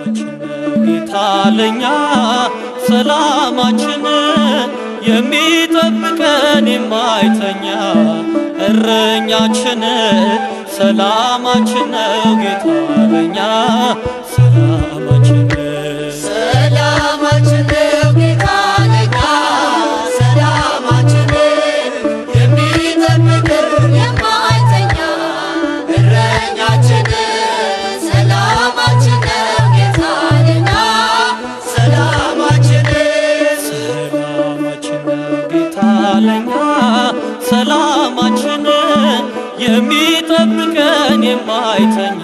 ሰላማችን ጌታ ለኛ ሰላማችን የሚጠብቀን የማይተኛ እረኛችን ሰላማችን ጌታ ለኛ ሰላማችን ሰላማችን ጌታ ለኛ ሰላማችን የሚጠብቀን የማይተኛ እረኛችን ሰላማችን ጌታ ለኛ ሰላማችን ሰላማችን ጌታ ለኛ ሰላማችን የሚጠብቀን የማይተኛ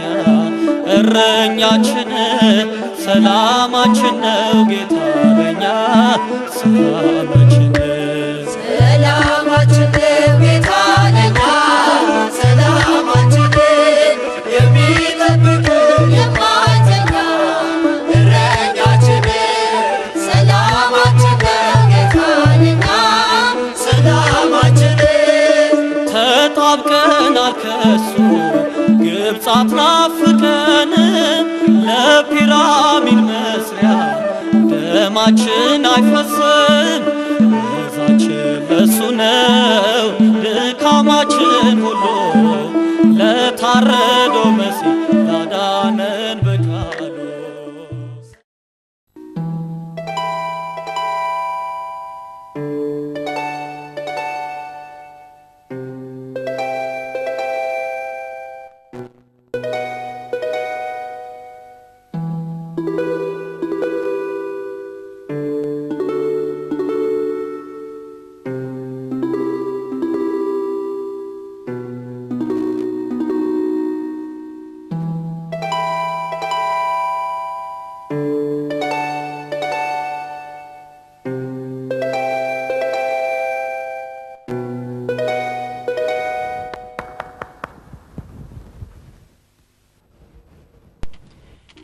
እረኛችን ሰላማችን ነው ጌታ ለኛ ሰላማችን ሰላማችን ጌታ ለኛ ሰላማችን የሚጠብቀን የማይተኛ እረኛችን ሰላማችን ጌታ ለኛ ሰላማችን ተጣብቀናል ከሱ ግብፅ አትናፍቀን ለፒራሚድ መስሪያ ደማችን አይፈስም መዛችን ለሱ ነው ድካማችን ሁሉ ለታረደው መሲህ ላዳነን በቃሉ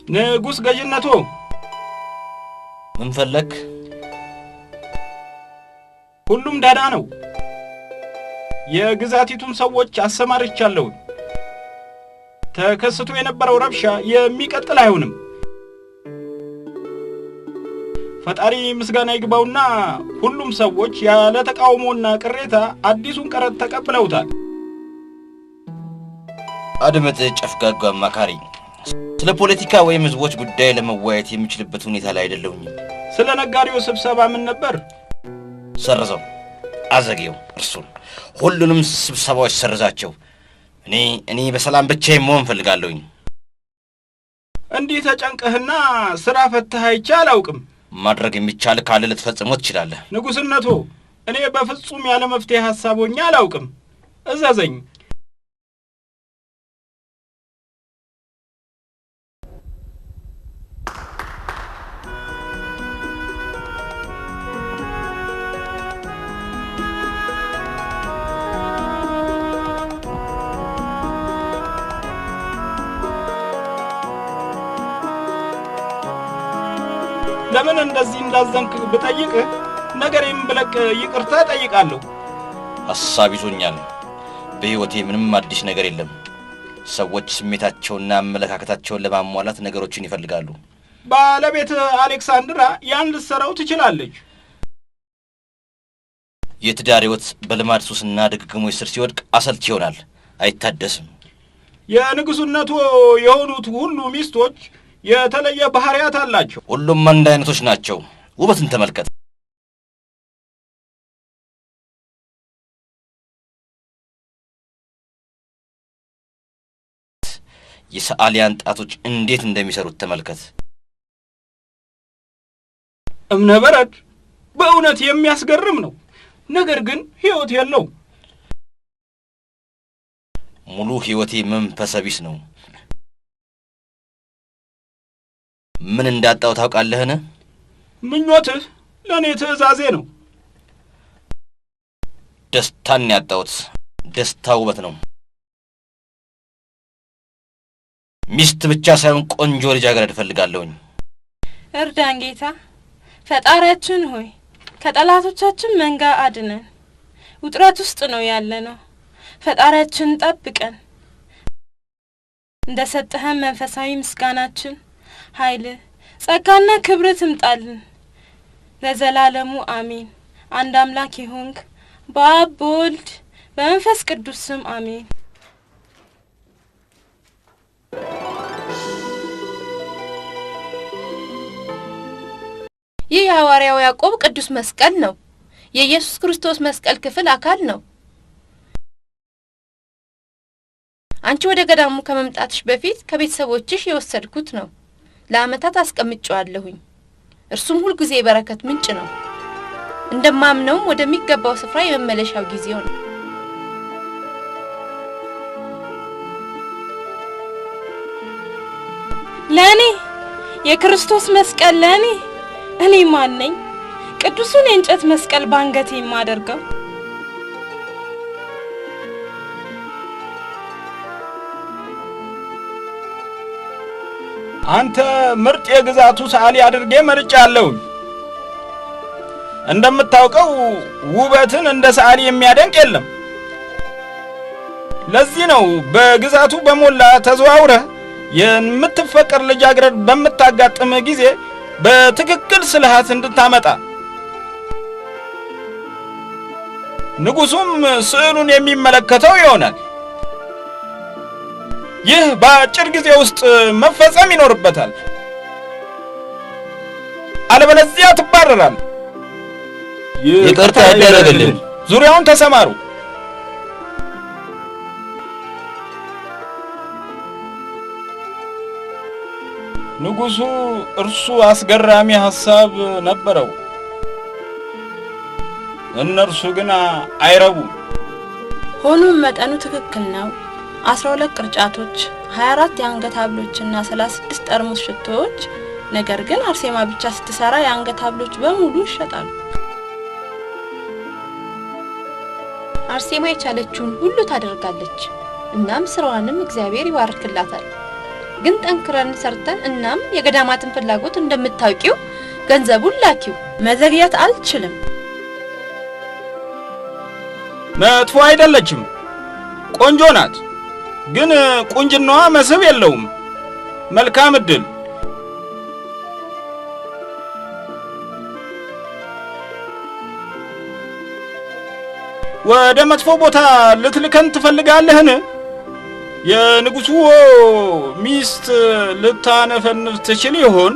ንጉስ ገዥነቱ ምን ፈለክ? ሁሉም ዳዳ ነው። የግዛቲቱን ሰዎች አሰማርቻለሁ። ተከስቶ የነበረው ረብሻ የሚቀጥል አይሆንም። ፈጣሪ ምስጋና ይግባውና ሁሉም ሰዎች ያለ ተቃውሞና ቅሬታ አዲሱን ቀረጥ ተቀብለውታል። አድመጥ ጨፍጋጋ አማካሪ ስለ ፖለቲካ ወይም ህዝቦች ጉዳይ ለመወያየት የሚችልበት ሁኔታ ላይ አይደለሁኝ። ስለ ነጋዴው ስብሰባ ምን ነበር? ሰርዘው አዘግየው እርሱን ሁሉንም ስብሰባዎች ሰርዛቸው። እኔ በሰላም ብቻዬን መሆን ፈልጋለሁኝ። እንዲህ ተጨንቀህና ስራ ፈተህ አይቼ አላውቅም። ማድረግ የሚቻል ካለ ልትፈጽመው ትችላለህ። ንጉስነቱ እኔ በፍጹም ያለ መፍትሄ ሐሳብ ሆኜ አላውቅም። እዘዘኝ። ለምን እንደዚህ እንዳዘንክ ብጠይቅ ነገሬን ብለቅ ይቅርታ ጠይቃለሁ። ሐሳብ ይዞኛል። በህይወቴ ምንም አዲስ ነገር የለም። ሰዎች ስሜታቸውና አመለካከታቸውን ለማሟላት ነገሮችን ይፈልጋሉ። ባለቤት አሌክሳንድራ ያን ልትሰራው ትችላለች። የትዳር ህይወት በልማድ ሱስና ድግግሞች ስር ሲወድቅ አሰልች ይሆናል፣ አይታደስም። የንጉስነቱ የሆኑት ሁሉ ሚስቶች የተለየ ባህሪያት አላቸው። ሁሉም አንድ አይነቶች ናቸው። ውበትን ተመልከት። የሰዓሊያን ጣቶች እንዴት እንደሚሰሩት ተመልከት። እምነበረድ በእውነት የሚያስገርም ነው። ነገር ግን ህይወት የለው። ሙሉ ህይወቴ መንፈሰ ቢስ ነው። ምን እንዳጣው ታውቃለህን? ምኞትህ ለኔ ትዕዛዜ ነው። ደስታን ያጣሁት። ደስታ ውበት ነው። ሚስት ብቻ ሳይሆን ቆንጆ ልጃገረድ እፈልጋለሁኝ። እርዳን ጌታ ፈጣሪያችን ሆይ፣ ከጠላቶቻችን መንጋ አድነን። ውጥረት ውስጥ ነው ያለነው። ፈጣሪያችን ጠብቀን። እንደሰጠህን መንፈሳዊ ምስጋናችን ኃይል ጸጋና ክብር ትምጣልን ለዘላለሙ አሜን። አንድ አምላክ ይሁንክ በአብ በወልድ በመንፈስ ቅዱስ ስም አሜን። ይህ የሐዋርያው ያዕቆብ ቅዱስ መስቀል ነው። የኢየሱስ ክርስቶስ መስቀል ክፍል አካል ነው። አንቺ ወደ ገዳሙ ከመምጣትሽ በፊት ከቤተሰቦችሽ የወሰድኩት ነው። ለዓመታት አስቀምጬዋለሁኝ። እርሱም ሁሉ ጊዜ የበረከት ምንጭ ነው። እንደማምነውም ወደሚገባው ስፍራ የመመለሻው ጊዜው ነው። ለኔ የክርስቶስ መስቀል ለኔ እኔ ማን ነኝ? ቅዱሱን የእንጨት መስቀል ባንገቴ የማደርገው? አንተ ምርጥ የግዛቱ ሰዓሊ አድርጌ መርጫለሁ። እንደምታውቀው ውበትን እንደ ሰዓሊ የሚያደንቅ የለም። ለዚህ ነው በግዛቱ በሞላ ተዘዋውረህ የምትፈቀር ልጃገረድ በመታጋጥም ጊዜ በትክክል ስልሃት እንድታመጣ። ንጉሱም ስዕሉን የሚመለከተው ይሆናል። ይህ በአጭር ጊዜ ውስጥ መፈጸም ይኖርበታል። አለበለዚያ ትባረራል። ይቅርታ ያደረግልን። ዙሪያውን ተሰማሩ። ንጉሱ እርሱ አስገራሚ ሐሳብ ነበረው። እነርሱ ግን አይረቡም። ሆኖም መጠኑ ትክክል ነው። 12 ቅርጫቶች፣ 24 የአንገት ሐብሎችና 36 ጠርሙስ ሽቶዎች። ነገር ግን አርሴማ ብቻ ስትሰራ የአንገት ሐብሎች በሙሉ ይሸጣሉ። አርሴማ የቻለችውን ሁሉ ታደርጋለች። እናም ስራዋንም እግዚአብሔር ይባርክላታል። ግን ጠንክረን ሰርተን እናም የገዳማትን ፍላጎት እንደምታውቂው ገንዘቡን ላኪው። መዘግየት አልችልም። መጥፎ አይደለችም፣ ቆንጆ ናት። ግን ቁንጅናዋ መስህብ የለውም። መልካም እድል። ወደ መጥፎ ቦታ ልትልከን ትፈልጋለህን? የንጉሱ ሚስት ልታነፈንፍ ትችል ይሆን?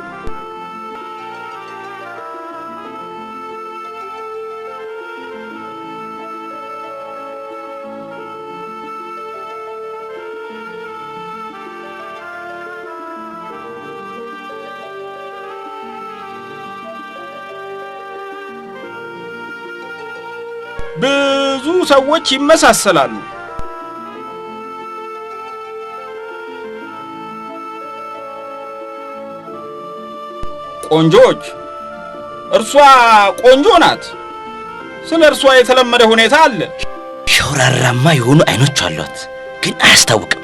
ብዙ ሰዎች ይመሳሰላሉ። ቆንጆች። እርሷ ቆንጆ ናት። ስለ እርሷ የተለመደ ሁኔታ አለ። ሸውራራማ የሆኑ አይኖች አሏት፣ ግን አያስታውቅም።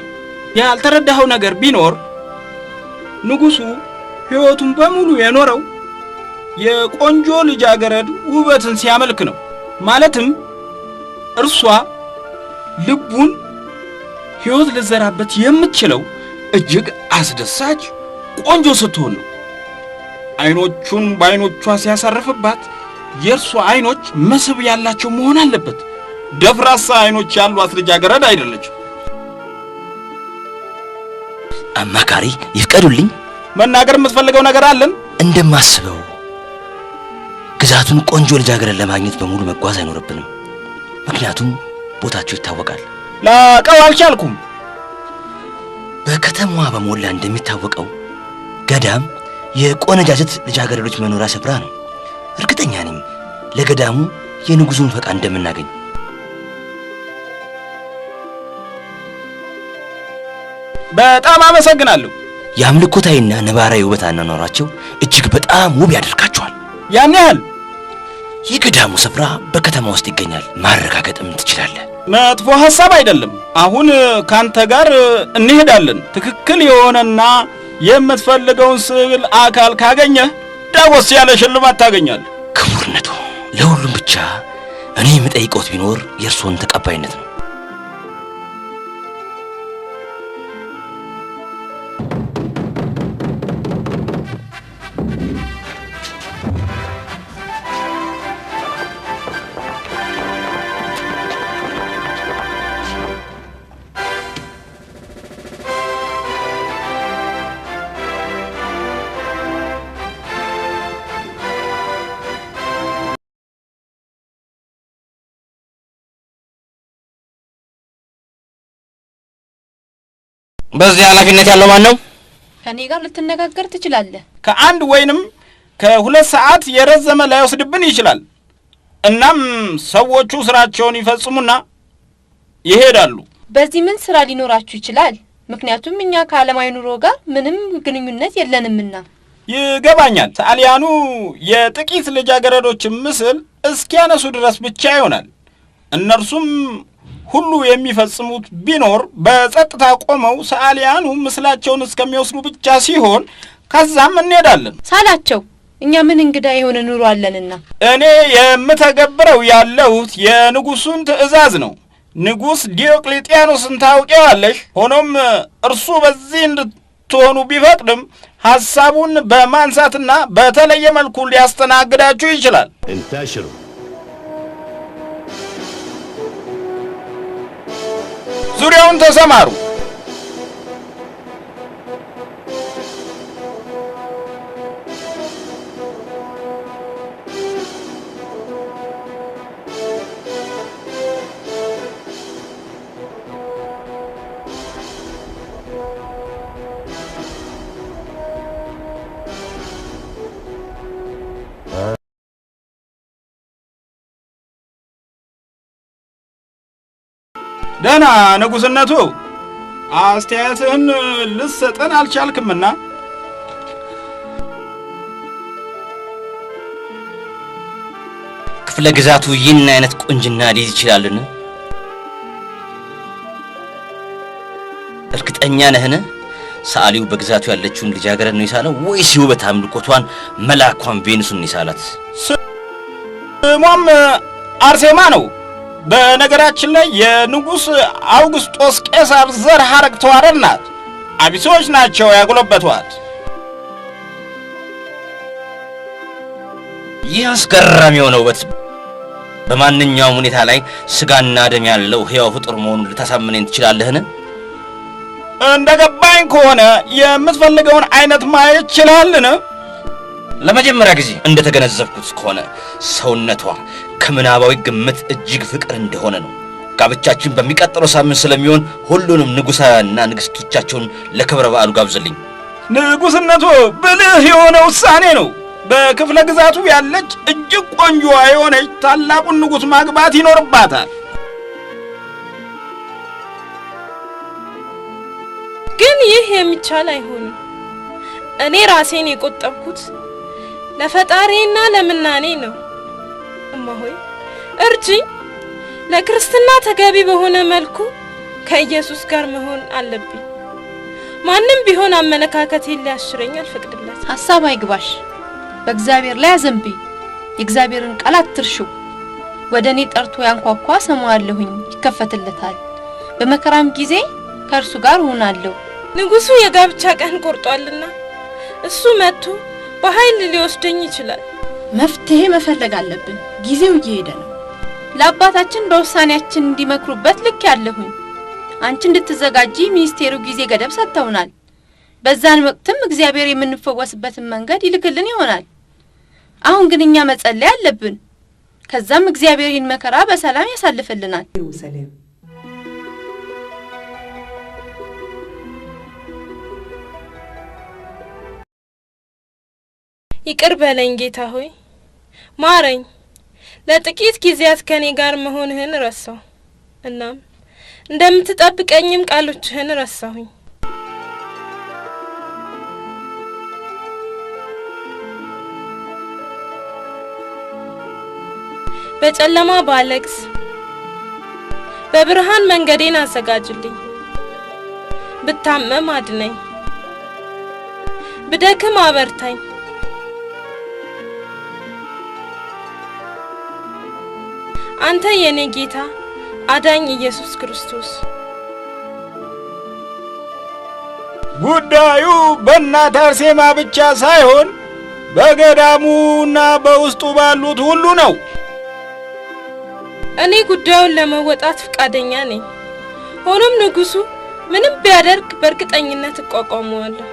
ያልተረዳኸው ነገር ቢኖር ንጉሱ ሕይወቱን በሙሉ የኖረው የቆንጆ ልጃገረድ ውበትን ሲያመልክ ነው። ማለትም እርሷ ልቡን ሕይወት ልዘራበት የምትችለው እጅግ አስደሳች ቆንጆ ስትሆን ነው። አይኖቹን በአይኖቿ ሲያሳርፍባት የእርሷ አይኖች መስህብ ያላቸው መሆን አለበት። ደፍራሳ አይኖች ያሏት ልጃገረድ አይደለችም። አማካሪ ይፍቀዱልኝ። መናገር የምትፈልገው ነገር አለን? እንደማስበው ግዛቱን ቆንጆ ልጃገረድ ለማግኘት በሙሉ መጓዝ አይኖርብንም። ምክንያቱም ቦታቸው ይታወቃል። ላቀው አልቻልኩም። በከተማዋ በሞላ እንደሚታወቀው ገዳም የቆነጃጀት ልጃገረዶች መኖሪያ ስፍራ ነው። እርግጠኛ ነኝ ለገዳሙ የንጉሱን ፈቃድ እንደምናገኝ። በጣም አመሰግናለሁ። የአምልኮታዊና ነባራዊ ውበት አኗኗራቸው እጅግ በጣም ውብ ያደርጋቸዋል። ያን ያህል የገዳሙ ስፍራ በከተማ ውስጥ ይገኛል፣ ማረጋገጥም ትችላለህ። መጥፎ ሐሳብ አይደለም። አሁን ካንተ ጋር እንሄዳለን። ትክክል የሆነና የምትፈልገውን ስዕል አካል ካገኘህ ዳጎስ ያለ ሽልማት ታገኛለህ። ክቡርነቱ፣ ለሁሉም ብቻ እኔ የምጠይቀውት ቢኖር የእርስዎን ተቀባይነት ነው። በዚህ ኃላፊነት ያለው ማን ነው? ከኔ ጋር ልትነጋገር ትችላለህ። ከአንድ ወይንም ከ2 ሰዓት የረዘመ ላይወስድብን ይችላል። እናም ሰዎቹ ስራቸውን ይፈጽሙና ይሄዳሉ። በዚህ ምን ስራ ሊኖራችሁ ይችላል? ምክንያቱም እኛ ከዓለማዊ ኑሮ ጋር ምንም ግንኙነት የለንምና። ይገባኛል። ሰዓሊያኑ የጥቂት ልጃገረዶችን ምስል እስኪያነሱ ድረስ ብቻ ይሆናል። እነርሱም ሁሉ የሚፈጽሙት ቢኖር በጸጥታ ቆመው ሰዓሊያኑ ምስላቸውን እስከሚወስዱ ብቻ ሲሆን ከዛም እንሄዳለን። ሳላቸው እኛ ምን እንግዳ የሆነ ኑሮ አለንና። እኔ የምተገብረው ያለሁት የንጉሱን ትእዛዝ ነው። ንጉስ ዲዮቅልጥያኖስን ታውቂዋለሽ? ሆኖም እርሱ በዚህ እንድትሆኑ ቢፈቅድም ሐሳቡን በማንሳትና በተለየ መልኩ ሊያስተናግዳችሁ ይችላል። ዙሪያውን ተሰማሩ። ደህና ንጉስነቱ፣ አስተያየትህን ልትሰጠን አልቻልክምና ክፍለ ግዛቱ ይህን አይነት ቁንጅና ሊይዝ ይችላልን? እርግጠኛ ነህን? ሰዓሊው በግዛቱ ያለችውን ልጃገረድ ነው የሳለው ወይስ የውበት አምልኮቷን መልአኳን ቬኑስን ይሳላት? ስሟም አርሴማ ነው። በነገራችን ላይ የንጉስ አውግስጦስ ቄሳር ዘር ሐረግ ተዋረድ ናት። አቢሶች ናቸው ያጎለበቷት። ይህ አስገራሚ የሆነ ውበት በማንኛውም ሁኔታ ላይ ስጋና ደም ያለው ሕያው ፍጡር መሆኑን ልታሳምነኝ ትችላለህን? እንደገባኝ ከሆነ የምትፈልገውን አይነት ማየት ይችላልን? ለመጀመሪያ ጊዜ እንደተገነዘብኩት ከሆነ ሰውነቷ ከምናባዊ ግምት እጅግ ፍቅር እንደሆነ ነው። ጋብቻችን በሚቀጥለው ሳምንት ስለሚሆን ሁሉንም ንጉሳውያንና ንግስቶቻቸውን ለክብረ በዓሉ ጋብዝልኝ። ንጉስነቱ ብልህ የሆነ ውሳኔ ነው። በክፍለ ግዛቱ ያለች እጅግ ቆንጆዋ የሆነች ታላቁን ንጉስ ማግባት ይኖርባታል። ግን ይህ የሚቻል አይሆንም። እኔ ራሴን የቆጠብኩት ለፈጣሪና ለምናኔ ነው። እማሆይ እርጂኝ። ለክርስትና ተገቢ በሆነ መልኩ ከኢየሱስ ጋር መሆን አለብኝ። ማንም ቢሆን አመለካከቴን ሊያሽረኝ አልፈቅድለት። ሐሳብ አይግባሽ። በእግዚአብሔር ላይ አዘንቢ። የእግዚአብሔርን ቃል አትርሺው። ወደኔ ጠርቶ ያንኳኳ ሰማዋለሁኝ፣ ይከፈትለታል። በመከራም ጊዜ ከእርሱ ጋር ሆናለሁ። ንጉሱ የጋብቻ ቀን ቆርጧልና እሱ መጥቶ በኃይል ሊወስደኝ ይችላል። መፍትሄ መፈለግ አለብን። ጊዜው እየሄደ ነው። ለአባታችን በውሳኔያችን እንዲመክሩበት ልክ ያለሁኝ። አንቺ እንድትዘጋጂ ሚኒስቴሩ ጊዜ ገደብ ሰጥተውናል። በዛን ወቅትም እግዚአብሔር የምንፈወስበትን መንገድ ይልክልን ይሆናል። አሁን ግን እኛ መጸለይ አለብን። ከዛም እግዚአብሔር ይህን መከራ በሰላም ያሳልፍልናል። ይቅር በለኝ ጌታ ሆይ፣ ማረኝ። ለጥቂት ጊዜያት ከኔ ጋር መሆንህን ረሳሁ። እናም እንደምትጠብቀኝም ቃሎችህን ረሳሁኝ። በጨለማ ባለቅስ በብርሃን መንገዴን አዘጋጅልኝ። ብታመም አድነኝ፣ ብደክም አበርታኝ። አንተ የኔ ጌታ አዳኝ ኢየሱስ ክርስቶስ። ጉዳዩ በእናት አርሴማ ብቻ ሳይሆን በገዳሙና በውስጡ ባሉት ሁሉ ነው። እኔ ጉዳዩን ለመወጣት ፈቃደኛ ነኝ። ሆኖም ንጉሱ ምንም ቢያደርግ በእርግጠኝነት እቋቋመዋለሁ።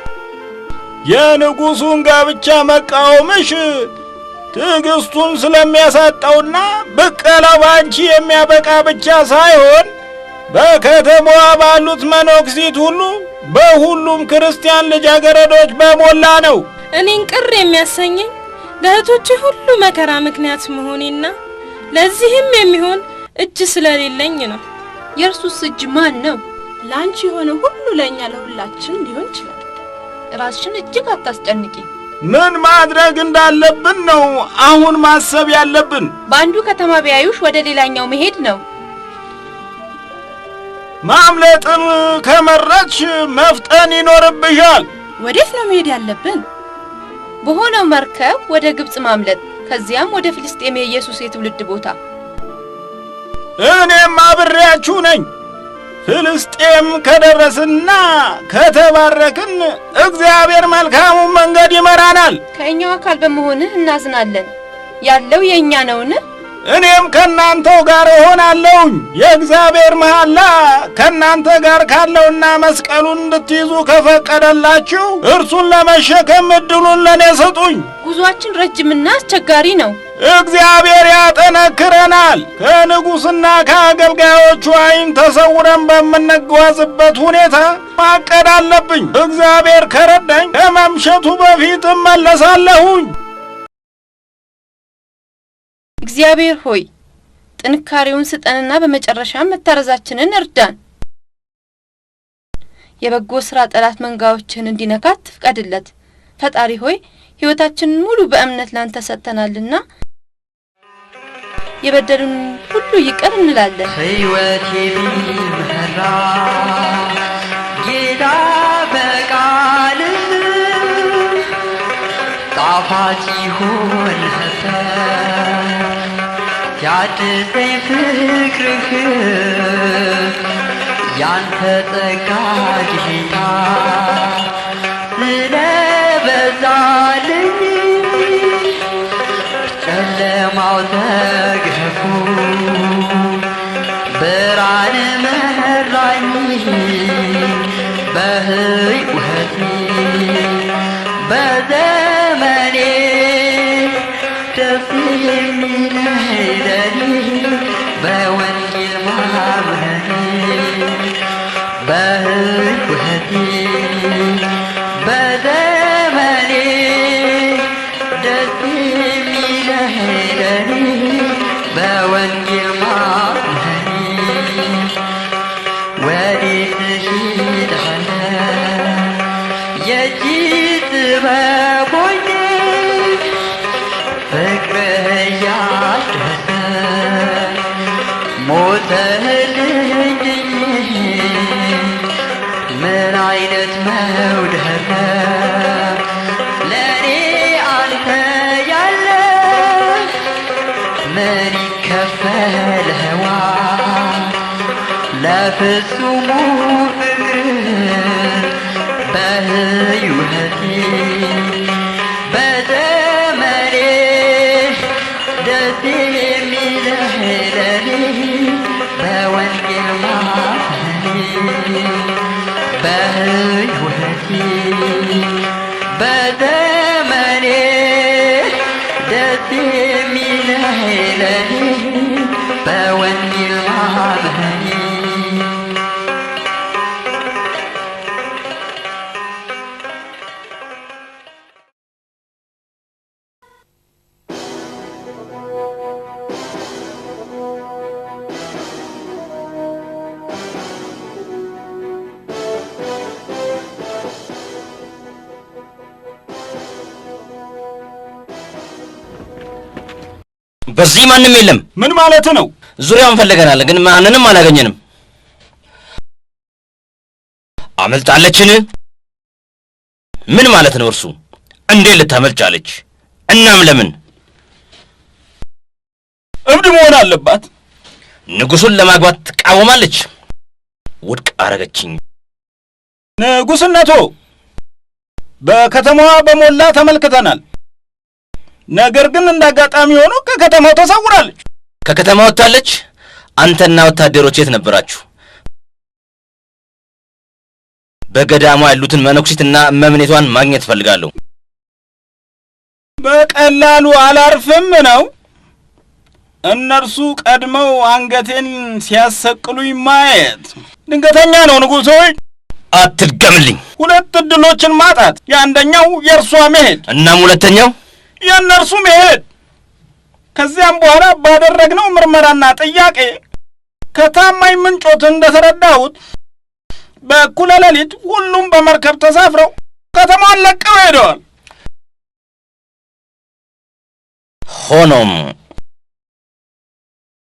የንጉሱን ጋብቻ መቃወምሽ ትዕግስቱን ስለሚያሳጣውና በቀላው ባንቺ የሚያበቃ ብቻ ሳይሆን በከተማዋ ባሉት መነኩሲት ሁሉ በሁሉም ክርስቲያን ልጃገረዶች በሞላ ነው። እኔን ቅር የሚያሰኘኝ ለእህቶቼ ሁሉ መከራ ምክንያት መሆኔና ለዚህም የሚሆን እጅ ስለሌለኝ ነው። የእርሱስ እጅ ማን ነው? ላንቺ የሆነ ሁሉ ለኛ ለሁላችን ሊሆን ይችላል። ራስሽን እጅግ አታስጨንቂ። ምን ማድረግ እንዳለብን ነው አሁን ማሰብ ያለብን። በአንዱ ከተማ ቢያዩሽ ወደ ሌላኛው መሄድ ነው። ማምለጥን ከመረጥሽ መፍጠን ይኖርብሻል። ወዴት ነው መሄድ ያለብን? በሆነው መርከብ ወደ ግብጽ ማምለጥ፣ ከዚያም ወደ ፍልስጤም የኢየሱስ የትውልድ ቦታ። እኔም አብሬያችሁ ነኝ። ፍልስጤም ከደረስና ከተባረክን እግዚአብሔር መልካሙን መንገድ ይመራናል። ከእኛው አካል በመሆንህ እናዝናለን። ያለው የእኛ ነውን? እኔም ከናንተው ጋር እሆናለሁኝ። የእግዚአብሔር መሐላ ከናንተ ጋር ካለውና መስቀሉን እንድትይዙ ከፈቀደላችሁ እርሱን ለመሸከም እድሉን ለኔ ስጡኝ። ጉዟችን ረጅምና አስቸጋሪ ነው። እግዚአብሔር ያጠነክረናል። ከንጉሥና ከአገልጋዮቹ ዓይን ተሰውረን በምንጓዝበት ሁኔታ ማቀድ አለብኝ። እግዚአብሔር ከረዳኝ ከመምሸቱ በፊት እመለሳለሁኝ። እግዚአብሔር ሆይ ጥንካሬውን ስጠንና በመጨረሻም መታረዛችንን እርዳን። የበጎ ሥራ ጠላት መንጋዎችን እንዲነካት ፍቀድለት። ፈጣሪ ሆይ ሕይወታችንን ሙሉ በእምነት ላንተ ሰጥተናልና የበደሉን ሁሉ ይቅር እንላለን። ሕይወቴ ቢመራ ጌታ በቃልህ ጣፋጭ ይሆን ነበር። ያድሰኝ ፍቅርህ ያንተ ጸጋ ጌታ ስለበዛልኝ ጨለማው ተገፎ ብርሃን መራኝ በሕይወቴ በዘመኔ ደስ የሚለኝ ለኔ በወንጌል ማመኔ በሕይወቴ በዘመኔ ደስ የሚለኝ ለኔ በወንጌል ማመኔ ወዴት እሄዳለሁ የእጅ ጥበብ ሆኜ ፍቅርህ እያስደሰት ሞተህልኝ ምን አይነት መውደድ ለእኔ አንተ ያለ ምን ይከፈለዋል ለፍጹሙ ፍቅር በሕይወቴ በዘመኔ ደስ የሚለኝ ለኔ በወንጌል ማመኔ በሕይወቴ በዘመኔ ደስ የሚለኝ ለኔ በወንጌል ማመኔ በዚህ ማንም የለም። ምን ማለት ነው? ዙሪያውን ፈልገናል፣ ግን ማንንም አላገኘንም። አመልጣለችን? ምን ማለት ነው እርሱ? እንዴት ልታመልጥ አለች? እናም ለምን? እብድ መሆን አለባት። ንጉሱን ለማግባት ትቃወማለች። ውድቅ አረገችኝ። ንጉስነቶ በከተማዋ በሞላ ተመልክተናል። ነገር ግን እንዳጋጣሚ ሆኖ ከከተማው ተሰውራለች። ከከተማው ወጣለች? አንተና ወታደሮች የት ነበራችሁ? በገዳሟ ያሉትን መነኩሲትና መምኔቷን ማግኘት ፈልጋለሁ። በቀላሉ አላርፍም ነው። እነርሱ ቀድመው አንገቴን ሲያሰቅሉኝ ማየት ድንገተኛ ነው ንጉሥ ሆይ። አትድገምልኝ። 2 ዕድሎችን ማጣት፣ የአንደኛው የእርሷ መሄድ፣ እናም ሁለተኛው የእነርሱ መሄድ። ከዚያም በኋላ ባደረግነው ምርመራና ጥያቄ ከታማኝ ምንጮት እንደተረዳሁት በእኩለ ሌሊት ሁሉም በመርከብ ተሳፍረው ከተማን ለቀው ሄደዋል። ሆኖም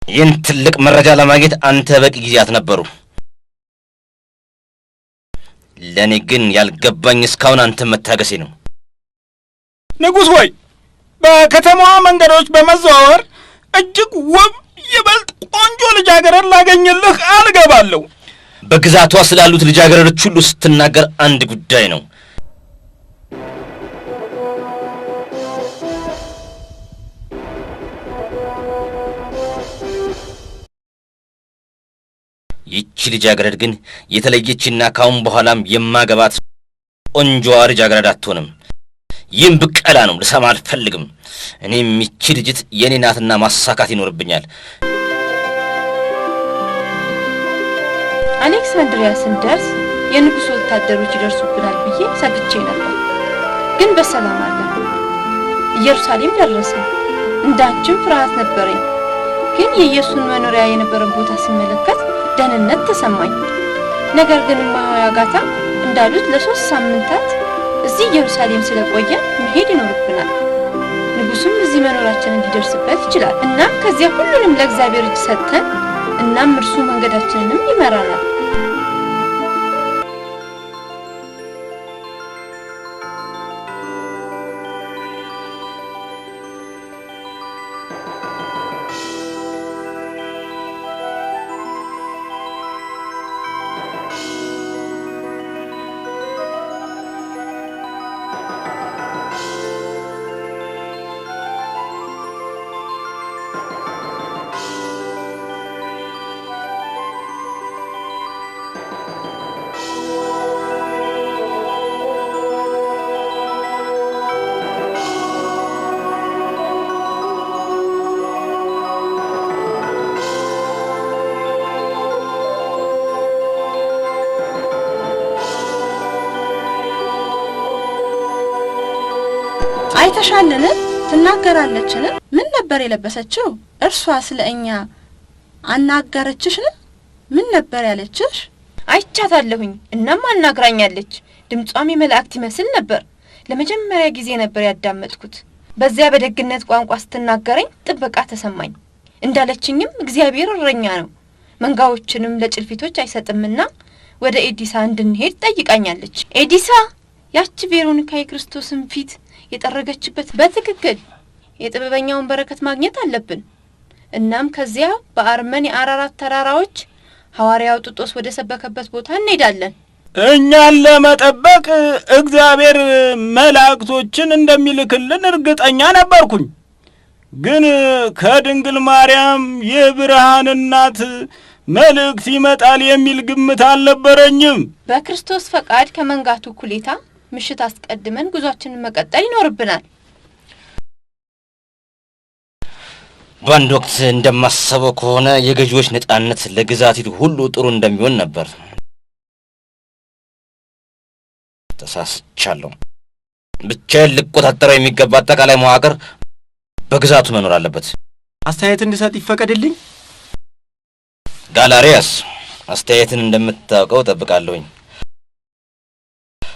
ይህን ትልቅ መረጃ ለማግኘት አንተ በቂ ጊዜያት ነበሩ። ለእኔ ግን ያልገባኝ እስካሁን አንተ መታገሴ ነው። ንጉሥ ሆይ፣ በከተማዋ መንገዶች በመዘዋወር እጅግ ውብ ይበልጥ ቆንጆ ልጃገረድ ላገኝልህ አልገባለሁ። በግዛቷ ስላሉት ልጃገረዶች ሁሉ ስትናገር አንድ ጉዳይ ነው። ይቺ ልጃገረድ ግን የተለየችና ካሁን በኋላም የማገባት ቆንጆዋ ልጃገረድ አትሆንም። ይህም ብቀላ ነው፣ ልሰማ አልፈልግም። እኔም ይቺ ልጅት የኔ ናትና ማሳካት ይኖርብኛል። አሌክሳንድሪያ ስንደርስ የንጉሥ ወታደሮች ይደርሱብናል ብዬ ሰግቼ ነበር፣ ግን በሰላም አለፉ። ኢየሩሳሌም ደረስን። እንዳንቺም ፍርሃት ነበረኝ፣ ግን የኢየሱስን መኖሪያ የነበረን ቦታ ስመለከት ደህንነት ተሰማኝ። ነገር ግን እማሆይ አጋታ እንዳሉት ለ3 ሳምንታት እዚህ ኢየሩሳሌም ስለቆየ መሄድ ይኖርብናል። ንጉሡም እዚህ መኖራችንን ሊደርስበት ይችላል። እናም ከዚያ ሁሉንም ለእግዚአብሔር እጅ ሰጥተን እናም እርሱ መንገዳችንንም ይመራናል። አይተሻልን? ትናገራለችን? ምን ነበር የለበሰችው? እርሷ ስለኛ አናገረችሽን? ምን ነበር ያለችሽ? አይቻታለሁኝ። እናም አናግራኛለች። ድምጿም የመላእክት ይመስል ነበር። ለመጀመሪያ ጊዜ ነበር ያዳመጥኩት። በዚያ በደግነት ቋንቋ ስትናገረኝ ጥበቃ ተሰማኝ። እንዳለችኝም እግዚአብሔር እረኛ ነው፣ መንጋዎችንም ለጭልፊቶች አይሰጥምና ወደ ኤዲሳ እንድንሄድ ጠይቃኛለች። ኤዲሳ ያቺ ቬሮኒካ የክርስቶስን ፊት የጠረገችበት በትክክል የጥበበኛውን በረከት ማግኘት አለብን። እናም ከዚያ በአርመን የአራራት ተራራዎች ሐዋርያው ጢጦስ ወደ ሰበከበት ቦታ እንሄዳለን። እኛን ለመጠበቅ እግዚአብሔር መላእክቶችን እንደሚልክልን እርግጠኛ ነበርኩኝ። ግን ከድንግል ማርያም የብርሃን እናት መልእክት ይመጣል የሚል ግምት አልነበረኝም። በክርስቶስ ፈቃድ ከመንጋቱ ኩሌታ ምሽት አስቀድመን ጉዟችንን መቀጠል ይኖርብናል። በአንድ ወቅት እንደማሰበው ከሆነ የገዢዎች ነጻነት ለግዛቲቱ ሁሉ ጥሩ እንደሚሆን ነበር። ተሳስቻለሁ። ብቻዬን ልቆጣጠረው የሚገባ አጠቃላይ መዋቅር በግዛቱ መኖር አለበት። አስተያየት እንድሰጥ ይፈቀድልኝ? ጋላሪያስ፣ አስተያየትን እንደምታውቀው ጠብቃለሁኝ።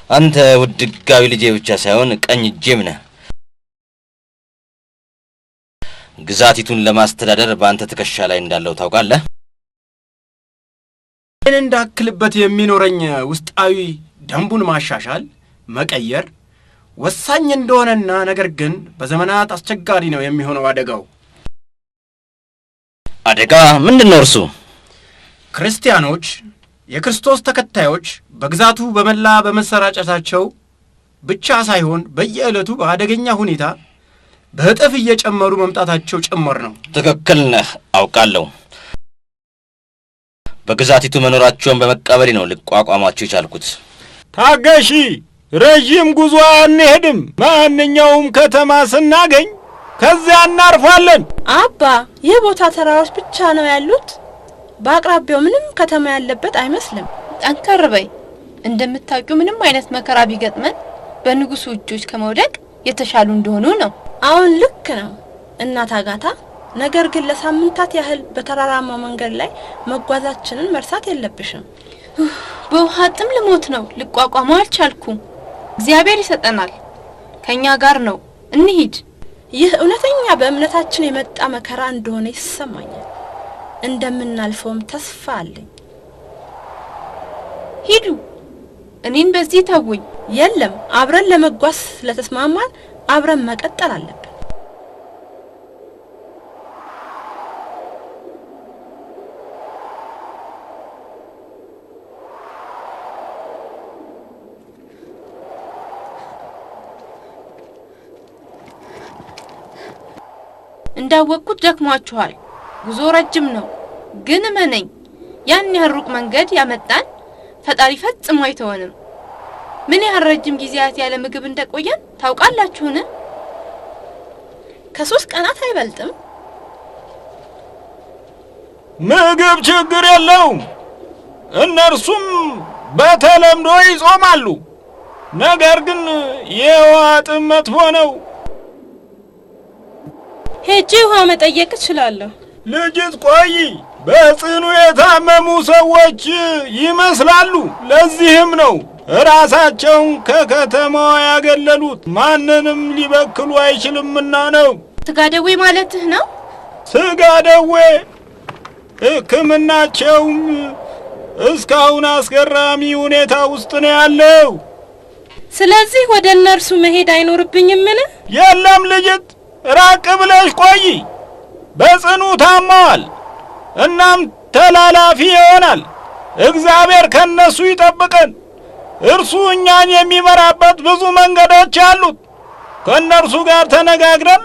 አንተ ውድ ሕጋዊ ልጄ ብቻ ሳይሆን ቀኝ እጄም ነህ። ግዛቲቱን ለማስተዳደር በአንተ ትከሻ ላይ እንዳለው ታውቃለህ። እኔ እንዳክልበት የሚኖረኝ ውስጣዊ ደንቡን ማሻሻል፣ መቀየር ወሳኝ እንደሆነና ነገር ግን በዘመናት አስቸጋሪ ነው የሚሆነው አደጋው። አደጋ ምንድን ነው? እርሱ ክርስቲያኖች፣ የክርስቶስ ተከታዮች በግዛቱ በመላ በመሰራጨታቸው ብቻ ሳይሆን በየዕለቱ በአደገኛ ሁኔታ በእጥፍ እየጨመሩ መምጣታቸው ጭምር ነው። ትክክል ነህ፣ አውቃለሁ። በግዛቲቱ መኖራቸውን በመቀበሌ ነው ልቋቋማቸው የቻልኩት። ታገሺ፣ ረዥም ጉዞ አንሄድም። ማንኛውም ከተማ ስናገኝ ከዚያ እናርፋለን። አባ፣ ይህ ቦታ ተራሮች ብቻ ነው ያሉት? በአቅራቢያው ምንም ከተማ ያለበት አይመስልም። ጠንከር በይ። እንደምታውቂው ምንም አይነት መከራ ቢገጥመን በንጉሱ እጆች ከመውደቅ የተሻሉ እንደሆኑ ነው። አሁን ልክ ነው እናት አጋታ። ነገር ግን ለሳምንታት ያህል በተራራማ መንገድ ላይ መጓዛችንን መርሳት የለብሽም። በውሃ ጥም ልሞት ነው። ልቋቋመው አልቻልኩም። እግዚአብሔር ይሰጠናል። ከኛ ጋር ነው። እንሂድ። ይህ እውነተኛ በእምነታችን የመጣ መከራ እንደሆነ ይሰማኛል። እንደምናልፈውም ተስፋ አለኝ። ሂዱ። እኔን በዚህ ተውኝ። የለም፣ አብረን ለመጓዝ ስለተስማማን አብረን መቀጠል አለብን። እንዳወቅኩት ደክሟችኋል። ጉዞ ረጅም ነው። ግን እመነኝ፣ ያን ያህል ሩቅ መንገድ ያመጣን ፈጣሪ ፈጽሞ አይተወንም። ምን ያህል ረጅም ጊዜያት ያለ ምግብ እንደቆየን ታውቃላችሁን? ከ3 ቀናት አይበልጥም። ምግብ ችግር የለውም። እነርሱም በተለምዶ ይጾማሉ። ነገር ግን የውሃ ጥም መጥፎ ነው። ሄጄ ውሃ መጠየቅ እችላለሁ። ልጅት ቆይ፣ በጽኑ የታመሙ ሰዎች ይመስላሉ። ለዚህም ነው ራሳቸውን ከከተማዋ ያገለሉት። ማንንም ሊበክሉ አይችልምና ነው። ስጋ ደዌ ማለትህ ነው? ስጋ ደዌ። ሕክምናቸውም እስካሁን አስገራሚ ሁኔታ ውስጥ ነው ያለው። ስለዚህ ወደ እነርሱ መሄድ አይኖርብኝምን? የለም ልጅት፣ ራቅ ብለሽ ቆይ። በጽኑ ታመዋል፣ እናም ተላላፊ ይሆናል። እግዚአብሔር ከነሱ ይጠብቀን። እርሱ እኛን የሚመራበት ብዙ መንገዶች አሉት። ከእነርሱ ጋር ተነጋግረን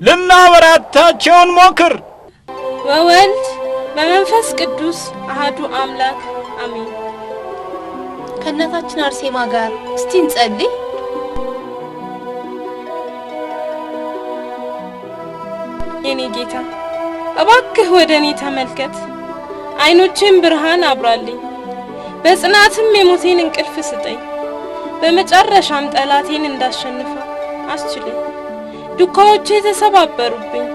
ልናበራታቸውን ሞክር። ወወልድ በመንፈስ ቅዱስ አሐዱ አምላክ አሜን። ከእናታችን አርሴማ ጋር እስቲ እንጸልይ። የኔ ጌታ እባክህ ወደ እኔ ተመልከት፣ ዓይኖቼን ብርሃን አብራልኝ፣ በጽናትም የሞቴን እንቅልፍ ስጠኝ፣ በመጨረሻም ጠላቴን እንዳሸንፈው አስችለኝ። ዱካዎቼ ተሰባበሩብኝ፣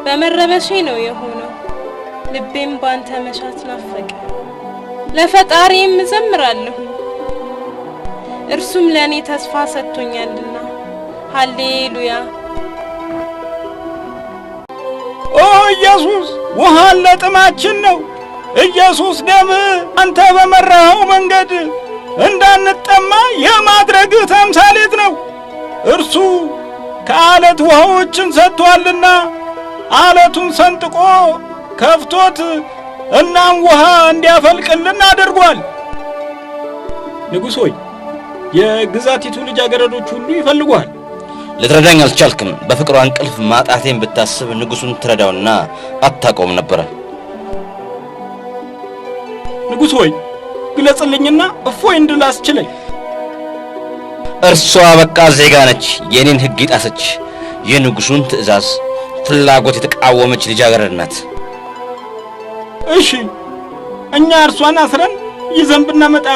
በመረበሼ ነው የሆነው። ልቤም ባንተ መሻት ናፈቀ። ለፈጣሪም እዘምራለሁ፣ እርሱም ለእኔ ተስፋ ሰጥቶኛልና። ሃሌሉያ። ኦ ኢየሱስ፣ ውሃን ለጥማችን ነው። ኢየሱስ ደም አንተ በመራኸው መንገድ እንዳንጠማ የማድረግህ ተምሳሌት ነው። እርሱ ከአለት ውሃዎችን ሰጥቷልና አለቱን ሰንጥቆ ከፍቶት እናም ውሃ እንዲያፈልቅልን አድርጓል። ንጉሥ ሆይ፣ የግዛቲቱ ልጃገረዶች ሁሉ ይፈልጉሃል። ልትረዳኝ አልቻልክም። በፍቅሯ እንቅልፍ ማጣቴን ብታስብ ንጉሱን ትረዳውና አታቆም ነበረ። ንጉሥ ሆይ፣ ግለጽልኝና እፎይ እንድል አስችለኝ። እርሷ በቃ ዜጋ ነች፣ የኔን ሕግ ይጣሰች፣ የንጉሱን ትእዛዝ ፍላጎት የተቃወመች ልጃገረድ ናት። እሺ፣ እኛ እርሷን አስረን ይዘን ብናመጣ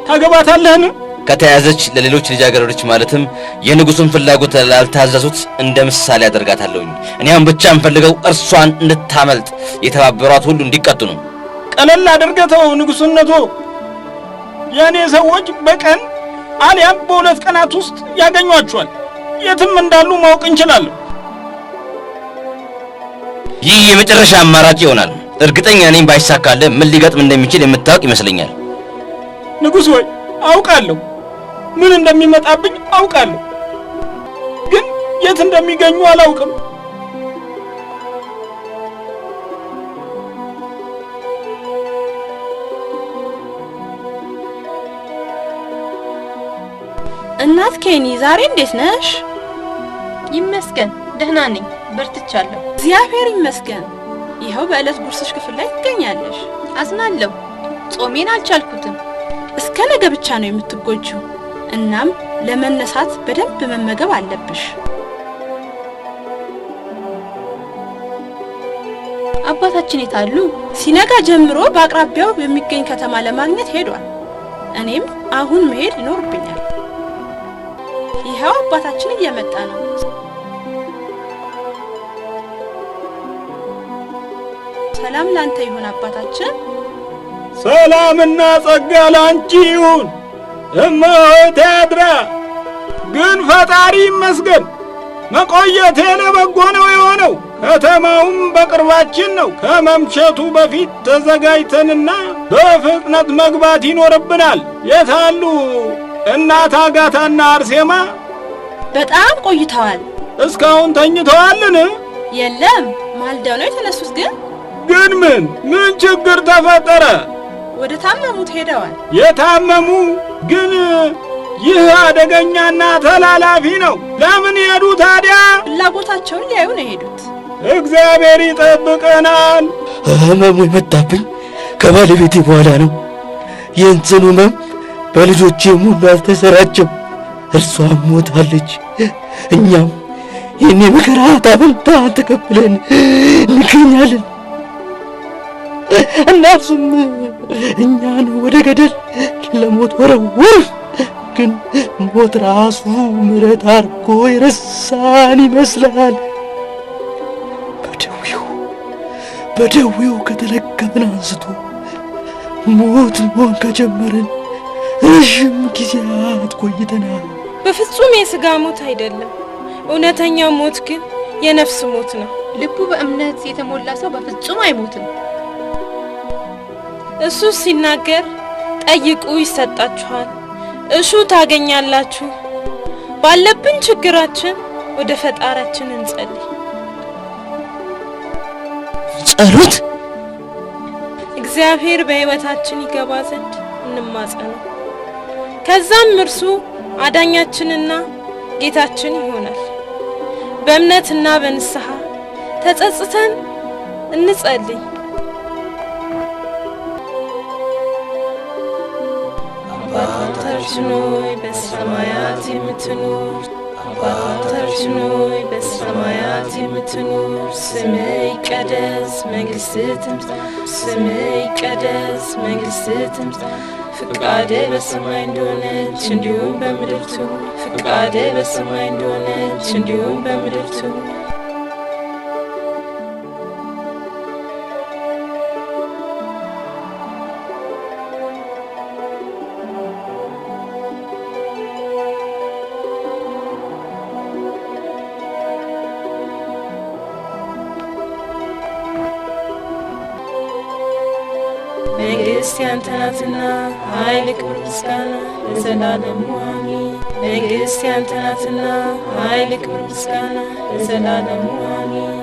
ታገባታለህን? ከተያዘች ለሌሎች ልጃገረዶች ማለትም የንጉሱን ፍላጎት ላልታዘዙት እንደ ምሳሌ አደርጋታለሁኝ። እኔም ብቻ እንፈልገው እርሷን እንድታመልጥ የተባበሯት ሁሉ እንዲቀጡ ነው። ቀለል አድርገተው ንጉስነቶ። የኔ ሰዎች በቀን አሊያም በ2 ቀናት ውስጥ ያገኟቸዋል። የትም እንዳሉ ማወቅ እንችላለን። ይህ የመጨረሻ አማራጭ ይሆናል። እርግጠኛ ነኝ ባይሳካልህ ምን ሊገጥም እንደሚችል የምታውቅ ይመስለኛል። ንጉሥ ሆይ፣ አውቃለሁ፣ ምን እንደሚመጣብኝ አውቃለሁ፣ ግን የት እንደሚገኙ አላውቅም። እናት ኬኒ፣ ዛሬ እንዴት ነሽ? ይመስገን ደህና ነኝ፣ በርትቻለሁ። እግዚአብሔር ይመስገን። ይኸው በዕለት ጉርስሽ ክፍል ላይ ትገኛለሽ። አዝናለሁ፣ ጾሜን አልቻልኩትም። እስከ ነገ ብቻ ነው የምትጎጂው። እናም ለመነሳት በደንብ መመገብ አለብሽ። አባታችን የት አሉ? ሲነጋ ጀምሮ በአቅራቢያው የሚገኝ ከተማ ለማግኘት ሄዷል። እኔም አሁን መሄድ ይኖርብኛል። ይኸው አባታችን እየመጣ ነው። ሰላም ላንተ ይሁን አባታችን። ሰላምና ጸጋ ላንቺ ይሁን እመሆቴ አድራ። ግን ፈጣሪ ይመስገን መቆየቴ ለበጎ ነው የሆነው። ከተማውም በቅርባችን ነው። ከመምሸቱ በፊት ተዘጋጅተንና በፍጥነት መግባት ይኖርብናል። የታሉ እናት አጋታና አርሴማ? በጣም ቆይተዋል። እስካሁን ተኝተዋልን? የለም ማልደው ነው የተነሱት። ግን ምን ችግር ተፈጠረ? ወደ ታመሙት ሄደዋል። የታመሙ? ግን ይህ አደገኛና ተላላፊ ነው። ለምን ሄዱ ታዲያ? ፍላጎታቸውን ሊያዩ ነው የሄዱት። እግዚአብሔር ይጠብቀናል። ህመሙ የመጣብኝ ከባለቤቴ በኋላ ነው። ይህን ጽኑ ህመም በልጆቼ ሙሉ አልተሰራጨም። እርሷም ሞታለች። እኛም ይህን የመከራ ታበልታ ተቀብለን እንገኛለን። እነርሱም እኛን ወደ ገደል ለሞት ወረወሩ። ግን ሞት ራሱ ምሕረት አድርጎ የረሳን ይመስላል። በደዌው ከተለከፍን አንስቶ ሞት መሆን ከጀመርን ረዥም ጊዜያት ቆይተናል። በፍጹም የሥጋ ሞት አይደለም። እውነተኛው ሞት ግን የነፍስ ሞት ነው። ልቡ በእምነት የተሞላ ሰው በፍጹም አይሞትም። እሱ ሲናገር ጠይቁ ይሰጣችኋል፣ እሹ ታገኛላችሁ። ባለብን ችግራችን ወደ ፈጣሪያችን እንጸልይ። ጸሎት እግዚአብሔር በሕይወታችን ይገባ ዘንድ እንማጸነው። ከዛም እርሱ አዳኛችንና ጌታችን ይሆናል። በእምነትና በንስሐ ተጸጽተን እንጸልይ። አባታችን ሆይ በሰማያት የምትኖር፣ አባታችን ሆይ በሰማያት የምትኖር፣ ስምህ ይቀደስ፣ መንግሥትህ ትምጣ፣ ስምህ ይቀደስ፣ መንግሥትህ ትምጣ፣ ፍቃድህ በሰማይ እንደሆነች እንዲሁም በምድር ትሁን፣ ፍቃድህ በሰማይ እንደሆነች እንዲሁም በምድር ትሁን። መንግሥት ያንተ ናትና ኃይል፣ ክብር፣ ምስጋና ለዘላለሙ አሜን። መንግሥት ያንተ ናትና ኃይል፣ ክብር፣ ምስጋና ለዘላለሙ አሜን።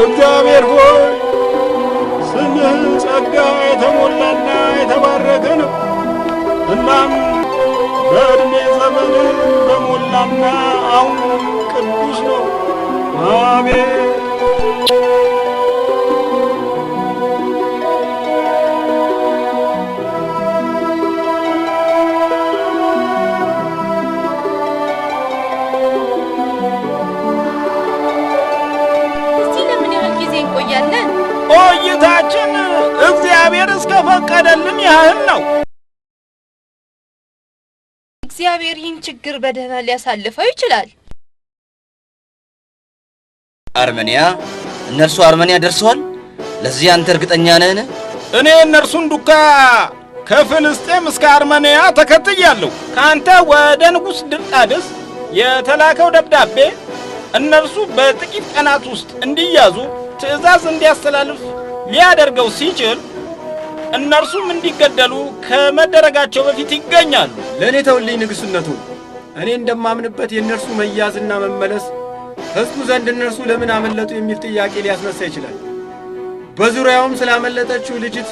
እግዚአብሔር ሆይ ስምህ ጸጋ የተሞላና የተባረከ ነው። እናም በዕድሜ ዘመን በሞላና አሁን ቅዱስ ነው። አሜን። ቆይታችን እግዚአብሔር እስከፈቀደልን ያህል ነው። እግዚአብሔር ይህን ችግር በደህና ሊያሳልፈው ይችላል። አርመንያ? እነርሱ አርመንያ ደርሰዋል? ለዚህ አንተ እርግጠኛ ነህን? እኔ እነርሱን ዱካ ከፍልስጤም እስከ አርመንያ ተከትያለሁ። ካንተ ወደ ንጉሥ ድርጣድስ የተላከው ደብዳቤ እነርሱ በጥቂት ቀናት ውስጥ እንዲያዙ ትእዛዝ እንዲያስተላልፍ ሊያደርገው ሲችል እነርሱም እንዲገደሉ ከመደረጋቸው በፊት ይገኛሉ። ለእኔ ተውልኝ ንግሥነቱ። እኔ እንደማምንበት የእነርሱ መያዝና መመለስ ሕዝቡ ዘንድ እነርሱ ለምን አመለጡ የሚል ጥያቄ ሊያስነሳ ይችላል። በዙሪያውም ስላመለጠችው ልጅት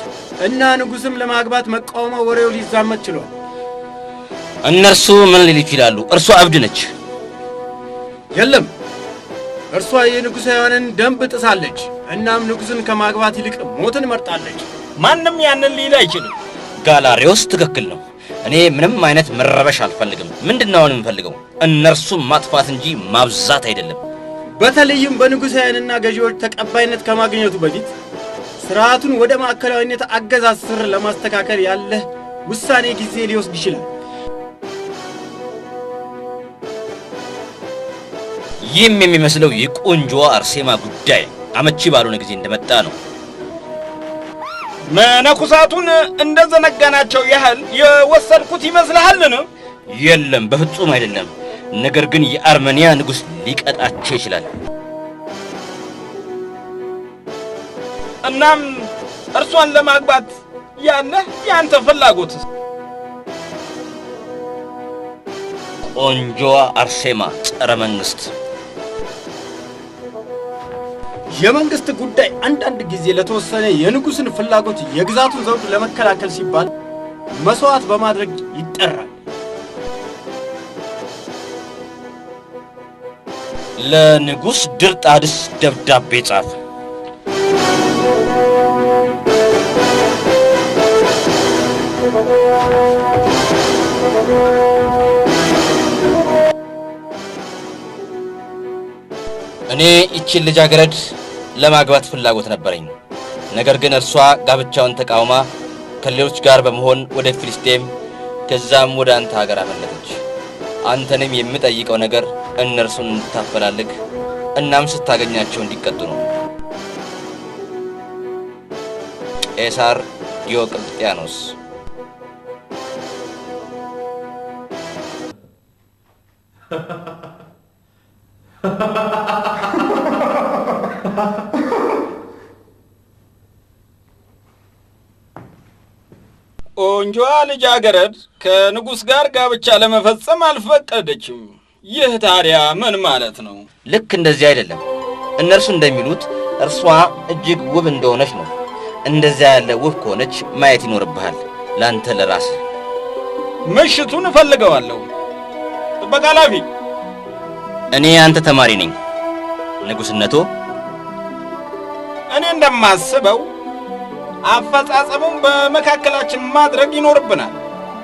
እና ንጉሥም ለማግባት መቃወማ ወሬው ሊዛመት ችሏል። እነርሱ ምን ሊሉ ይችላሉ? እርሷ እብድ ነች። የለም እርሷ የንጉሳውያንን ደንብ ጥሳለች። እናም ንጉሥን ከማግባት ይልቅ ሞትን መርጣለች። ማንም ያንን ሊል አይችልም። ጋላሪዮስ ትክክል ነው። እኔ ምንም አይነት መረበሽ አልፈልግም። ምንድነው አሁን የምፈልገው? እነርሱም ማጥፋት እንጂ ማብዛት አይደለም። በተለይም በንጉሳውያንና ገዢዎች ተቀባይነት ከማግኘቱ በፊት ስርዓቱን ወደ ማዕከላዊነት አገዛዝ ስር ለማስተካከል ያለ ውሳኔ ጊዜ ሊወስድ ይችላል። ይህም የሚመስለው የቆንጆዋ አርሴማ ጉዳይ አመቺ ባልሆነ ጊዜ እንደመጣ ነው። መነኩሳቱን እንደዘነጋናቸው ያህል የወሰድኩት ይመስልሃልን? የለም፣ በፍጹም አይደለም። ነገር ግን የአርመኒያ ንጉሥ ሊቀጣቸው ይችላል። እናም እርሷን ለማግባት ያለህ ያንተ ፍላጎት? ቆንጆዋ አርሴማ ጸረ መንግስት። የመንግስት ጉዳይ አንዳንድ ጊዜ ለተወሰነ የንጉሥን ፍላጎት የግዛቱን ዘውድ ለመከላከል ሲባል መስዋዕት በማድረግ ይጠራል። ለንጉሥ ድርጣድስ ደብዳቤ ጻፍ። እኔ ይቺን ልጃገረድ ለማግባት ፍላጎት ነበረኝ። ነገር ግን እርሷ ጋብቻውን ተቃውማ ከሌሎች ጋር በመሆን ወደ ፍልስጤም ከዛም ወደ አንተ ሀገር አመለጠች። አንተንም የምጠይቀው ነገር እነርሱን እንድታፈላልግ እናም ስታገኛቸው እንዲቀጡ ነው። ቄሳር ዲዮቅልጥያኖስ። ቆንጆዋ ልጃገረድ ከንጉሥ ጋር ጋብቻ ለመፈጸም አልፈቀደችም። ይህ ታዲያ ምን ማለት ነው? ልክ እንደዚህ አይደለም። እነርሱ እንደሚሉት እርሷ እጅግ ውብ እንደሆነች ነው። እንደዚያ ያለ ውብ ከሆነች ማየት ይኖርብሃል ላንተ ለራስህ። ምሽቱን እፈልገዋለሁ። ጥበቃ ኃላፊ። እኔ አንተ ተማሪ ነኝ ንጉሥነቶ። እኔ እንደማስበው አፈጻጸሙን በመካከላችን ማድረግ ይኖርብናል።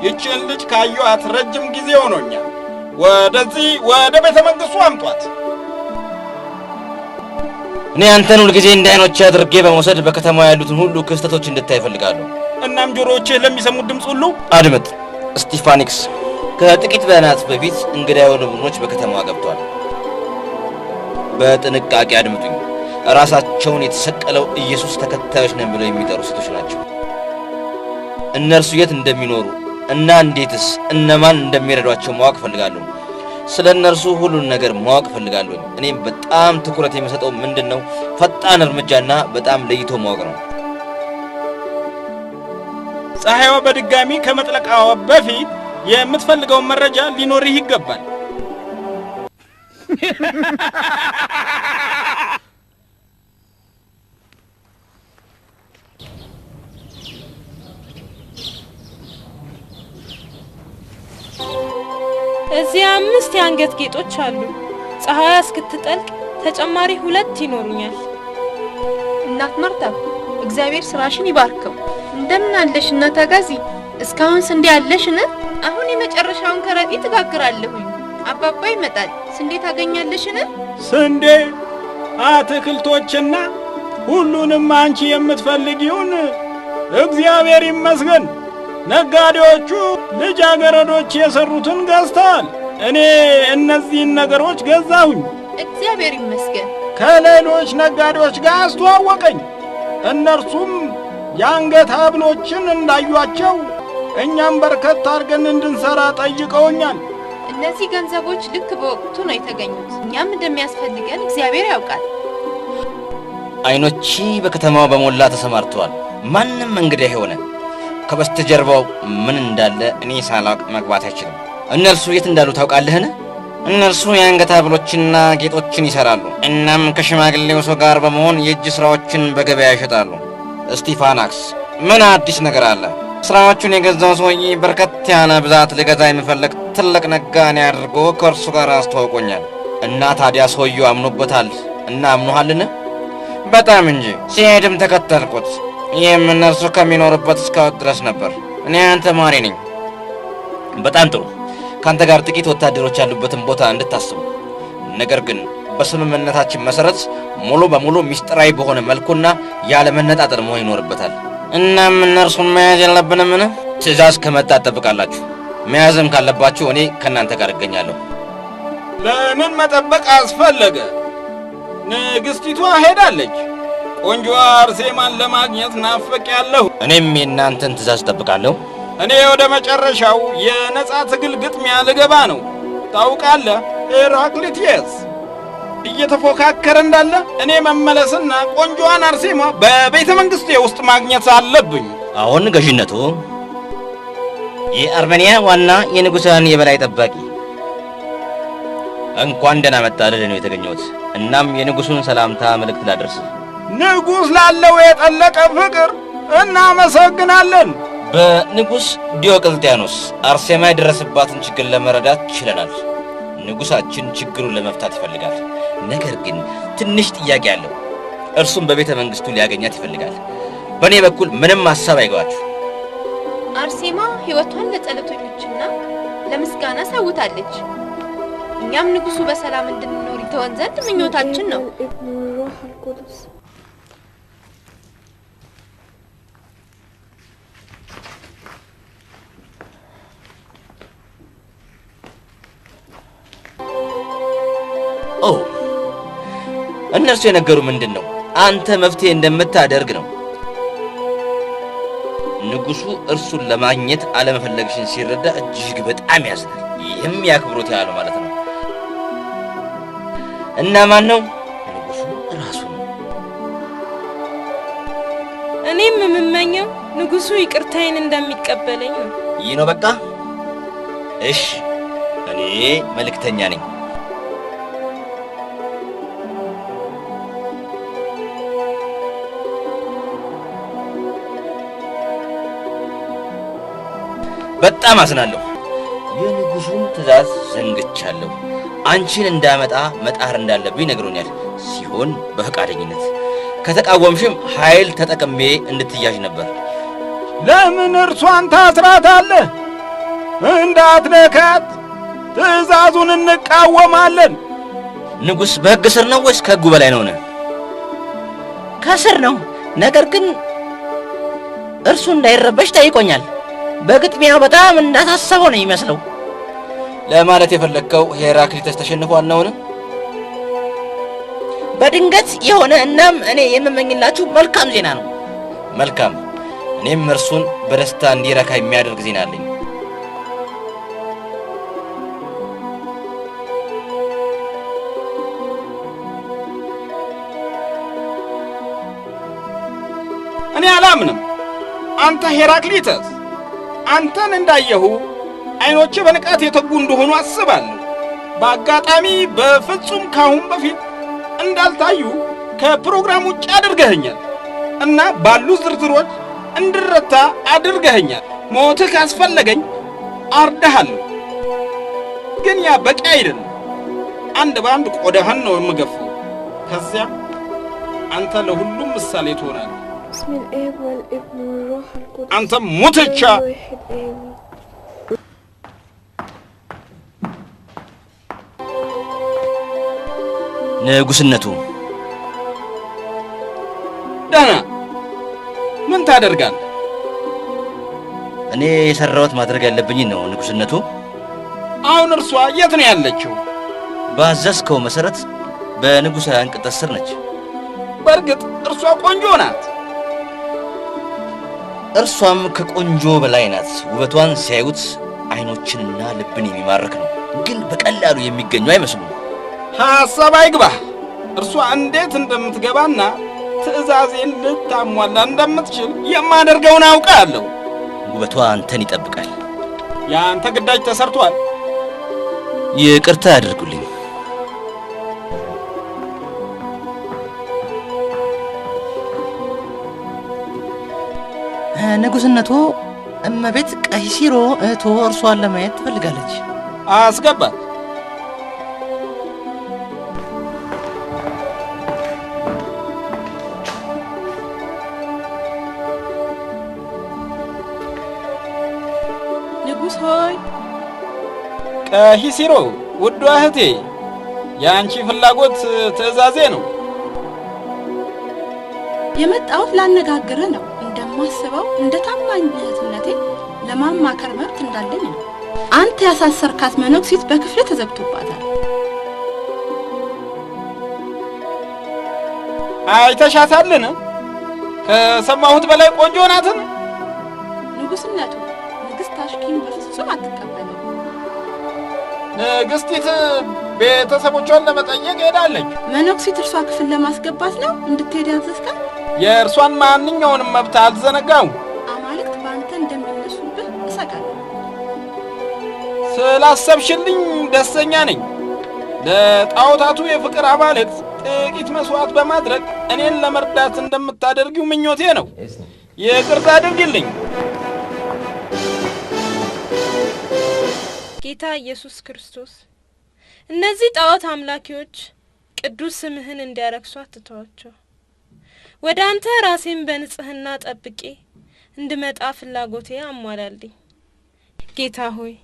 ይችን ልጅ ካየኋት ረጅም ጊዜ ሆኖኛል። ወደዚህ ወደ ቤተ መንግሥቱ አምጧት። እኔ አንተን ሁልጊዜ እንደ ዓይኖቼ አድርጌ በመውሰድ በከተማዋ ያሉትን ሁሉ ክስተቶች እንድታይ እፈልጋለሁ። እናም ጆሮዎችህ ለሚሰሙት ድምፅ ሁሉ አድምጥ። ስቲፋኒክስ፣ ከጥቂት ቀናት በፊት እንግዳ የሆኑ ቡድኖች በከተማዋ ገብተዋል። በጥንቃቄ አድምጡኝ። ራሳቸውን የተሰቀለው ኢየሱስ ተከታዮች ነን ብለው የሚጠሩ ሴቶች ናቸው። እነርሱ የት እንደሚኖሩ እና እንዴትስ እነማን እንደሚረዷቸው ማወቅ እፈልጋለሁ። ስለ እነርሱ ሁሉን ነገር ማወቅ እፈልጋለሁ። እኔም በጣም ትኩረት የምሰጠው ምንድነው ፈጣን እርምጃና በጣም ለይቶ ማወቅ ነው። ፀሐይዋ በድጋሚ ከመጥለቃዋ በፊት የምትፈልገውን መረጃ ሊኖርህ ይገባል። እዚህ 5 የአንገት ጌጦች አሉ። ፀሐይዋ እስክትጠልቅ ተጨማሪ 2 ይኖሩኛል። እናት ማርታ፣ እግዚአብሔር ስራሽን ይባርከው። እንደምን አለሽ እናት አጋዚ? እስካሁን ስንዴ አለሽን? አሁን የመጨረሻውን ከረጢት እጋግራለሁኝ። አባባ ይመጣል። ስንዴ ታገኛለሽን? ስንዴ፣ አትክልቶችና ሁሉንም አንቺ የምትፈልጊውን እግዚአብሔር ይመስገን። ነጋዴዎቹ ልጃገረዶች የሰሩትን ገዝተዋል። እኔ እነዚህን ነገሮች ገዛሁኝ። እግዚአብሔር ይመስገን። ከሌሎች ነጋዴዎች ጋር አስተዋወቀኝ። እነርሱም የአንገት ሐብሎችን እንዳዩአቸው እኛም በርከት አድርገን እንድንሰራ ጠይቀውኛል። እነዚህ ገንዘቦች ልክ በወቅቱ ነው የተገኙት። እኛም እንደሚያስፈልገን እግዚአብሔር ያውቃል። አይኖቼ በከተማው በሞላ ተሰማርተዋል። ማንም እንግዳ የሆነ ከበስተጀርባው ምን እንዳለ እኔ ሳላውቅ መግባት አይችልም። እነርሱ የት እንዳሉ ታውቃለህን? እነርሱ የአንገት ሐብሎችና ጌጦችን ይሰራሉ። እናም ከሽማግሌው ሰው ጋር በመሆን የእጅ ስራዎችን በገበያ ይሸጣሉ። ስቲፋናክስ፣ ምን አዲስ ነገር አለ? ስራዎቹን የገዛው ሰውዬ በርከት ያለ ብዛት ሊገዛ የሚፈልግ ትልቅ ነጋዴ አድርጎ ከእርሱ ጋር አስተዋውቆኛል። እና ታዲያ ሰውየው አምኖበታል እና አምኖሃልን? በጣም እንጂ። ሲሄድም ተከተልኩት። ይህም እነርሱ ከሚኖርበት እስካወት ድረስ ነበር። እኔ አንተ ተማሪ ነኝ። በጣም ጥሩ። ካንተ ጋር ጥቂት ወታደሮች ያሉበትን ቦታ እንድታስቡ። ነገር ግን በስምምነታችን መሰረት ሙሉ በሙሉ ሚስጥራዊ በሆነ መልኩና ያለ መነጣጠል መሆን ይኖርበታል። እናም እነርሱን መያዝ የለብንምን? ትዕዛዝ ከመጣ ትጠብቃላችሁ። መያዝም ካለባችሁ እኔ ከእናንተ ጋር እገኛለሁ። ለምን መጠበቅ አስፈለገ? ንግሥቲቷ ሄዳለች። ቆንጆዋ አርሴማን ለማግኘት ናፍቄያለሁ። እኔም የእናንተን ትዕዛዝ እጠብቃለሁ። እኔ ወደ መጨረሻው የነጻ ትግል ግጥሚያ ልገባ ነው። ታውቃለህ ሄራክሊትስ እየተፎካከረ እንዳለ እኔ መመለስና ቆንጆዋን አርሴማ በቤተ መንግሥቴ ውስጥ ማግኘት አለብኝ። አሁን ገዥነቱ የአርሜኒያ ዋና የንጉሣን የበላይ ጠባቂ እንኳን ደህና መጣህ ልልህ ነው የተገኘሁት። እናም የንጉሡን ሰላምታ መልእክት ላደርስ። ንጉሥ ላለው የጠለቀ ፍቅር እናመሰግናለን። በንጉሥ ዲዮቅልጥያኖስ አርሴማ የደረሰባትን ችግር ለመረዳት ችለናል። ንጉሣችን ችግሩን ለመፍታት ይፈልጋል። ነገር ግን ትንሽ ጥያቄ አለው። እርሱም በቤተ መንግሥቱ ሊያገኛት ይፈልጋል። በእኔ በኩል ምንም ሐሳብ አይገባችሁ። አርሴማ ሕይወቷን ለጸሎተኞችና ለምስጋና ሰውታለች። እኛም ንጉሡ በሰላም እንድንኖር ይተወን ዘንድ ምኞታችን ነው። ኦ እነርሱ የነገሩ ምንድን ነው? አንተ መፍትሄ እንደምታደርግ ነው። ንጉሡ እርሱን ለማግኘት አለመፈለግሽን ሲረዳ እጅግ በጣም ያዝናል። ይህም ያክብሮት ያለው ማለት ነው። እና ማን ነው? ንጉሡ ራሱ ነው። እኔም የምመኘው ንጉሡ ይቅርታዬን እንደሚቀበለኝ ነው። ይህ ነው በቃ። እሺ እኔ መልእክተኛ ነኝ። በጣም አዝናለሁ። የንጉሡን ትዕዛዝ ዘንግቻለሁ። አንቺን እንዳመጣ መጣር እንዳለብኝ ነግሮኛል። ሲሆን በፈቃደኝነት ከተቃወምሽም ኃይል ተጠቅሜ እንድትያዥ ነበር። ለምን እርሷን ታስራታለህ? እንዳትነካት። ትዕዛዙን እንቃወማለን። ንጉሥ በሕግ ስር ነው ወይስ ከሕጉ በላይ ነው? ከስር ነው። ነገር ግን እርሱ እንዳይረበሽ ጠይቆኛል። በግጥሚያው በጣም እንዳሳሰበው ነው የሚመስለው። ለማለት የፈለግከው ሄራክሊተስ ተሸንፏል ነውን? በድንገት የሆነ እናም እኔ የምመኝላችሁ መልካም ዜና ነው። መልካም። እኔም እርሱን በደስታ እንዲረካ የሚያደርግ ዜና አለኝ። እኔ አላምንም። አንተ ሄራክሊተስ፣ አንተን እንዳየሁ አይኖች በንቃት የተጉ እንደሆኑ አስባለሁ። በአጋጣሚ በፍጹም ካሁን በፊት እንዳልታዩ ከፕሮግራም ውጭ አድርገኸኛል እና ባሉ ዝርዝሮች እንድረታ አድርገኸኛል። ሞትህ ካስፈለገኝ አርዳሃለሁ። ግን ያ በቂ አይደለም። አንድ በአንድ ቆዳህን ነው የምገፋው። ከዚያ አንተ ለሁሉም ምሳሌ ትሆናለህ። አንተ ሙትቻ! ንጉሥነቱ ደህና። ምን ታደርጋለህ? እኔ የሰራሁት ማድረግ ያለብኝ ነው ንጉሥነቱ። አሁን እርሷ የት ነው ያለችው? ባዘዝከው መሰረት በንጉሣውያን ቅጥር ስር ነች። በእርግጥ እርሷ ቆንጆ ናት። እርሷም ከቆንጆ በላይ ናት። ውበቷን ሲያዩት አይኖችንና ልብን የሚማርክ ነው። ግን በቀላሉ የሚገኙ አይመስሉም። ሐሳብ አይግባህ። እርሷ እንዴት እንደምትገባና ትዕዛዜን ልታሟላ እንደምትችል የማደርገውን አውቃለሁ። ውበቷ አንተን ይጠብቃል። የአንተ ግዳጅ ተሰርቷል። ይቅርታ ያድርጉልኝ። ንጉሥነቱ እመቤት ቀይሲሮ እህቶ እርሷን ለማየት ትፈልጋለች። አስገባት። ንጉሥ ሆይ። ቀሂሲሮ ውዷ እህቴ፣ የአንቺ ፍላጎት ትእዛዜ ነው። የመጣሁት ላነጋግርህ ነው። እንደማስበው እንደ ታማኝ እህትነቴ ለማማከር መብት እንዳለኝ ነው። አንተ ያሳሰርካት መነኩሲት በክፍል ተዘግቶባታል። አይተሻታልን? ከሰማሁት በላይ ቆንጆ ናትን? ንጉሥነቱ ንግሥት አሽኪም በፍጹም አትቀበለው። ንግሥቲት ቤተሰቦቿን ለመጠየቅ ሄዳለች። መነኩሲት እርሷ ክፍል ለማስገባት ነው እንድትሄድ ያዘዝካት? የእርሷን ማንኛውንም መብት አልዘነጋው። አማልክት በአንተ እንደሚነሱብህ እሰጋለሁ። ስላሰብሽልኝ ደስተኛ ነኝ። ለጣዖታቱ የፍቅር አማልክት ጥቂት መስዋዕት በማድረግ እኔን ለመርዳት እንደምታደርጊው ምኞቴ ነው። ይቅርታ አድርጊልኝ። ጌታ ኢየሱስ ክርስቶስ እነዚህ ጣዖት አምላኪዎች ቅዱስ ስምህን እንዲያረክሱ አትተዋቸው። ወደ አንተ ራሴን በንጽህና ጠብቄ እንድመጣ ፍላጎቴ አሟላልኝ። ጌታ ሆይ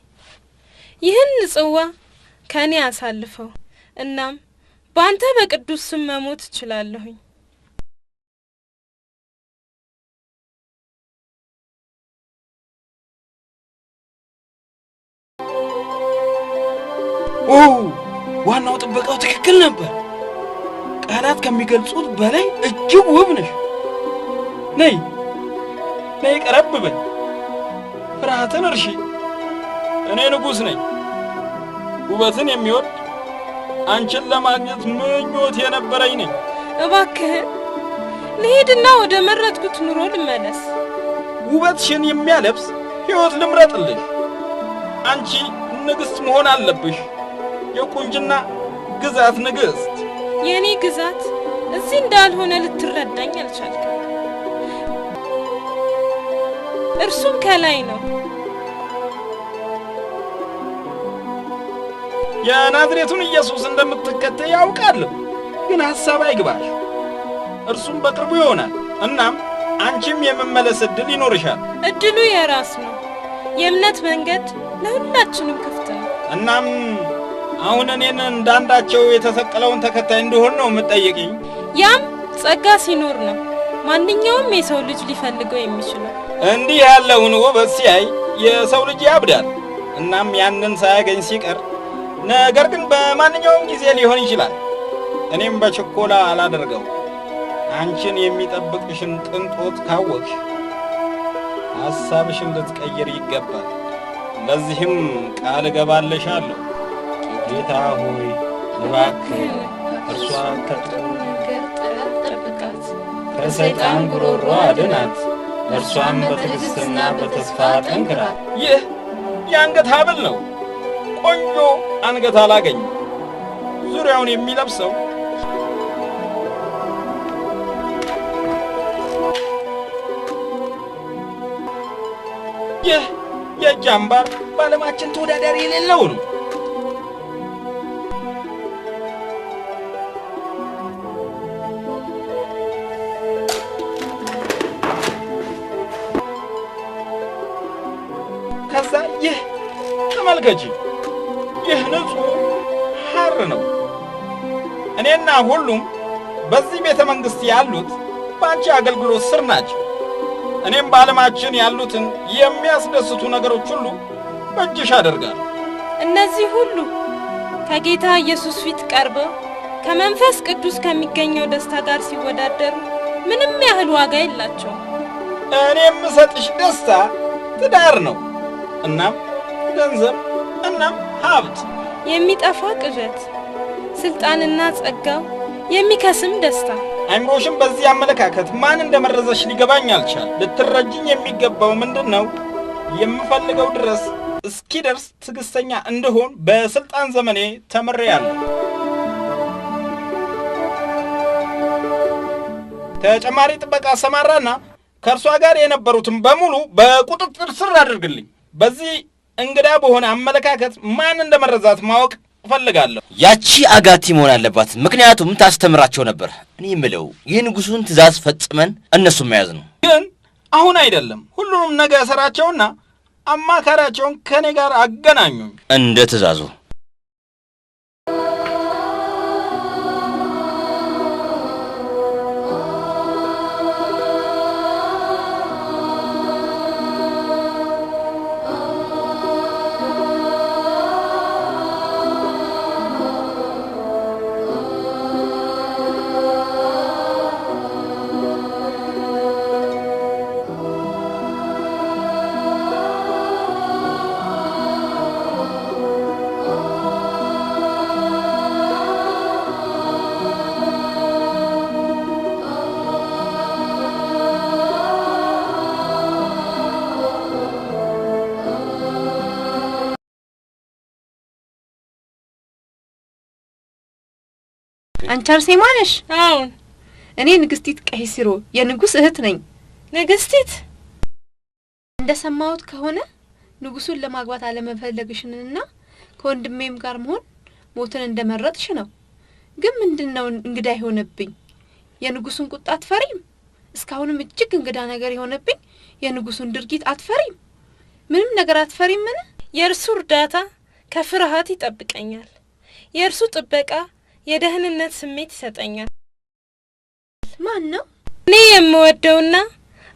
ይህን ጽዋ ከኔ አሳልፈው። እናም በአንተ በቅዱስ ስም መሞት እችላለሁኝ። ዋናው ጥበቃው ትክክል ነበር። ቃላት ከሚገልጹት በላይ እጅግ ውብ ነሽ። ነይ ነይ፣ ቀረብ በይ። ፍርሃትን እርሺ። እኔ ንጉሥ ነኝ። ውበትን የሚወድ አንቺን ለማግኘት ምኞት የነበረኝ ነኝ። እባክህን ልሄድና ወደ መረጥኩት ኑሮ ልመለስ። ውበትሽን የሚያለብስ ሕይወት ልምረጥልሽ። አንቺ ንግሥት መሆን አለብሽ። የቁንጅና ግዛት ንግሥት። የኔ ግዛት እዚህ እንዳልሆነ ልትረዳኝ አልቻልክም። እርሱም ከላይ ነው። የናዝሬቱን ኢየሱስ እንደምትከተይ ያውቃለሁ። ግን ሐሳብ አይግባሽ። እርሱም በቅርቡ ይሆናል። እናም አንቺም የመመለስ ዕድል ይኖርሻል። ዕድሉ የራስ ነው። የእምነት መንገድ ለሁላችንም ክፍት ነው። እናም አሁን እኔን እንዳንዳቸው የተሰቀለውን ተከታይ እንደሆን ነው የምትጠይቂኝ? ያም ጸጋ ሲኖር ነው ማንኛውም የሰው ልጅ ሊፈልገው የሚችለው። እንዲህ ያለውን ውበት ሲያይ የሰው ልጅ ያብዳል። እናም ያንን ሳያገኝ ሲቀር፣ ነገር ግን በማንኛውም ጊዜ ሊሆን ይችላል። እኔም በችኮላ አላደርገው። አንቺን የሚጠብቅሽን ቅንጦት ካወቅሽ ሐሳብሽን ልትቀይር ይገባል። ለዚህም ቃል እገባልሻለሁ። ጌታ ሆይ እባክህ እርሷ ከጥሩ ነገር ጠብቃት፣ ከሰይጣን ጉሮሮ አድናት፣ እርሷም በትዕግሥትና በተስፋ ጠንክራ። ይህ የአንገት ሐብል ነው። ቆንጆ አንገት አላገኝም። ዙሪያውን የሚለብሰው ይህ የእጅ አምባር በዓለማችን ተወዳዳሪ የሌለው ነው። ከዛ ይህ ተመልከቺ፣ ይህ ንጹሕ ሐር ነው። እኔና ሁሉም በዚህ ቤተ መንግሥት ያሉት በአንቺ አገልግሎት ስር ናቸው። እኔም በዓለማችን ያሉትን የሚያስደስቱ ነገሮች ሁሉ በእጅሽ አደርጋለሁ። እነዚህ ሁሉ ከጌታ ኢየሱስ ፊት ቀርበው ከመንፈስ ቅዱስ ከሚገኘው ደስታ ጋር ሲወዳደሩ ምንም ያህል ዋጋ የላቸውም። እኔ የምሰጥሽ ደስታ ትዳር ነው። እናም ገንዘብ፣ እናም ሀብት፣ የሚጠፋ ቅዠት፣ ስልጣንና ጸጋው የሚከስም ደስታ። አይምሮሽም በዚህ አመለካከት ማን እንደመረዘሽ ሊገባኝ አልቻል። ልትረጅኝ የሚገባው ምንድን ነው? የምፈልገው ድረስ እስኪደርስ ትዕግስተኛ እንደሆን በስልጣን ዘመኔ ተምሬያለሁ። ተጨማሪ ጥበቃ ሰማራና ከእርሷ ጋር የነበሩትን በሙሉ በቁጥጥር ስር አድርግልኝ። በዚህ እንግዳ በሆነ አመለካከት ማን እንደመረዛት ማወቅ እፈልጋለሁ። ያቺ አጋቲ መሆን አለባት፣ ምክንያቱም ታስተምራቸው ነበር። እኔ የምለው የንጉሱን ትእዛዝ ፈጽመን እነሱን መያዝ ነው። ግን አሁን አይደለም። ሁሉንም ነገ እሰራቸውና አማካሪያቸውን ከኔ ጋር አገናኙኝ። እንደ ትእዛዙ። አንቺ አርሴማ ነሽ? አዎን። እኔ ንግስቲት ቀይሲሮ የንጉስ እህት ነኝ። ንግስቲት፣ እንደሰማሁት ከሆነ ንጉሱን ለማግባት አለመፈለግሽንና ከወንድሜም ጋር መሆን ሞትን እንደመረጥሽ ነው። ግን ምንድነው እንግዳ ይሆነብኝ? የንጉሱን ቁጣ አትፈሪም? እስካሁንም እጅግ እንግዳ ነገር የሆነብኝ የንጉሱን ድርጊት አትፈሪም? ምንም ነገር አትፈሪም? ምን? የእርሱ እርዳታ ከፍርሃት ይጠብቀኛል። የእርሱ ጥበቃ የደህንነት ስሜት ይሰጠኛል። ማን ነው? እኔ የምወደውና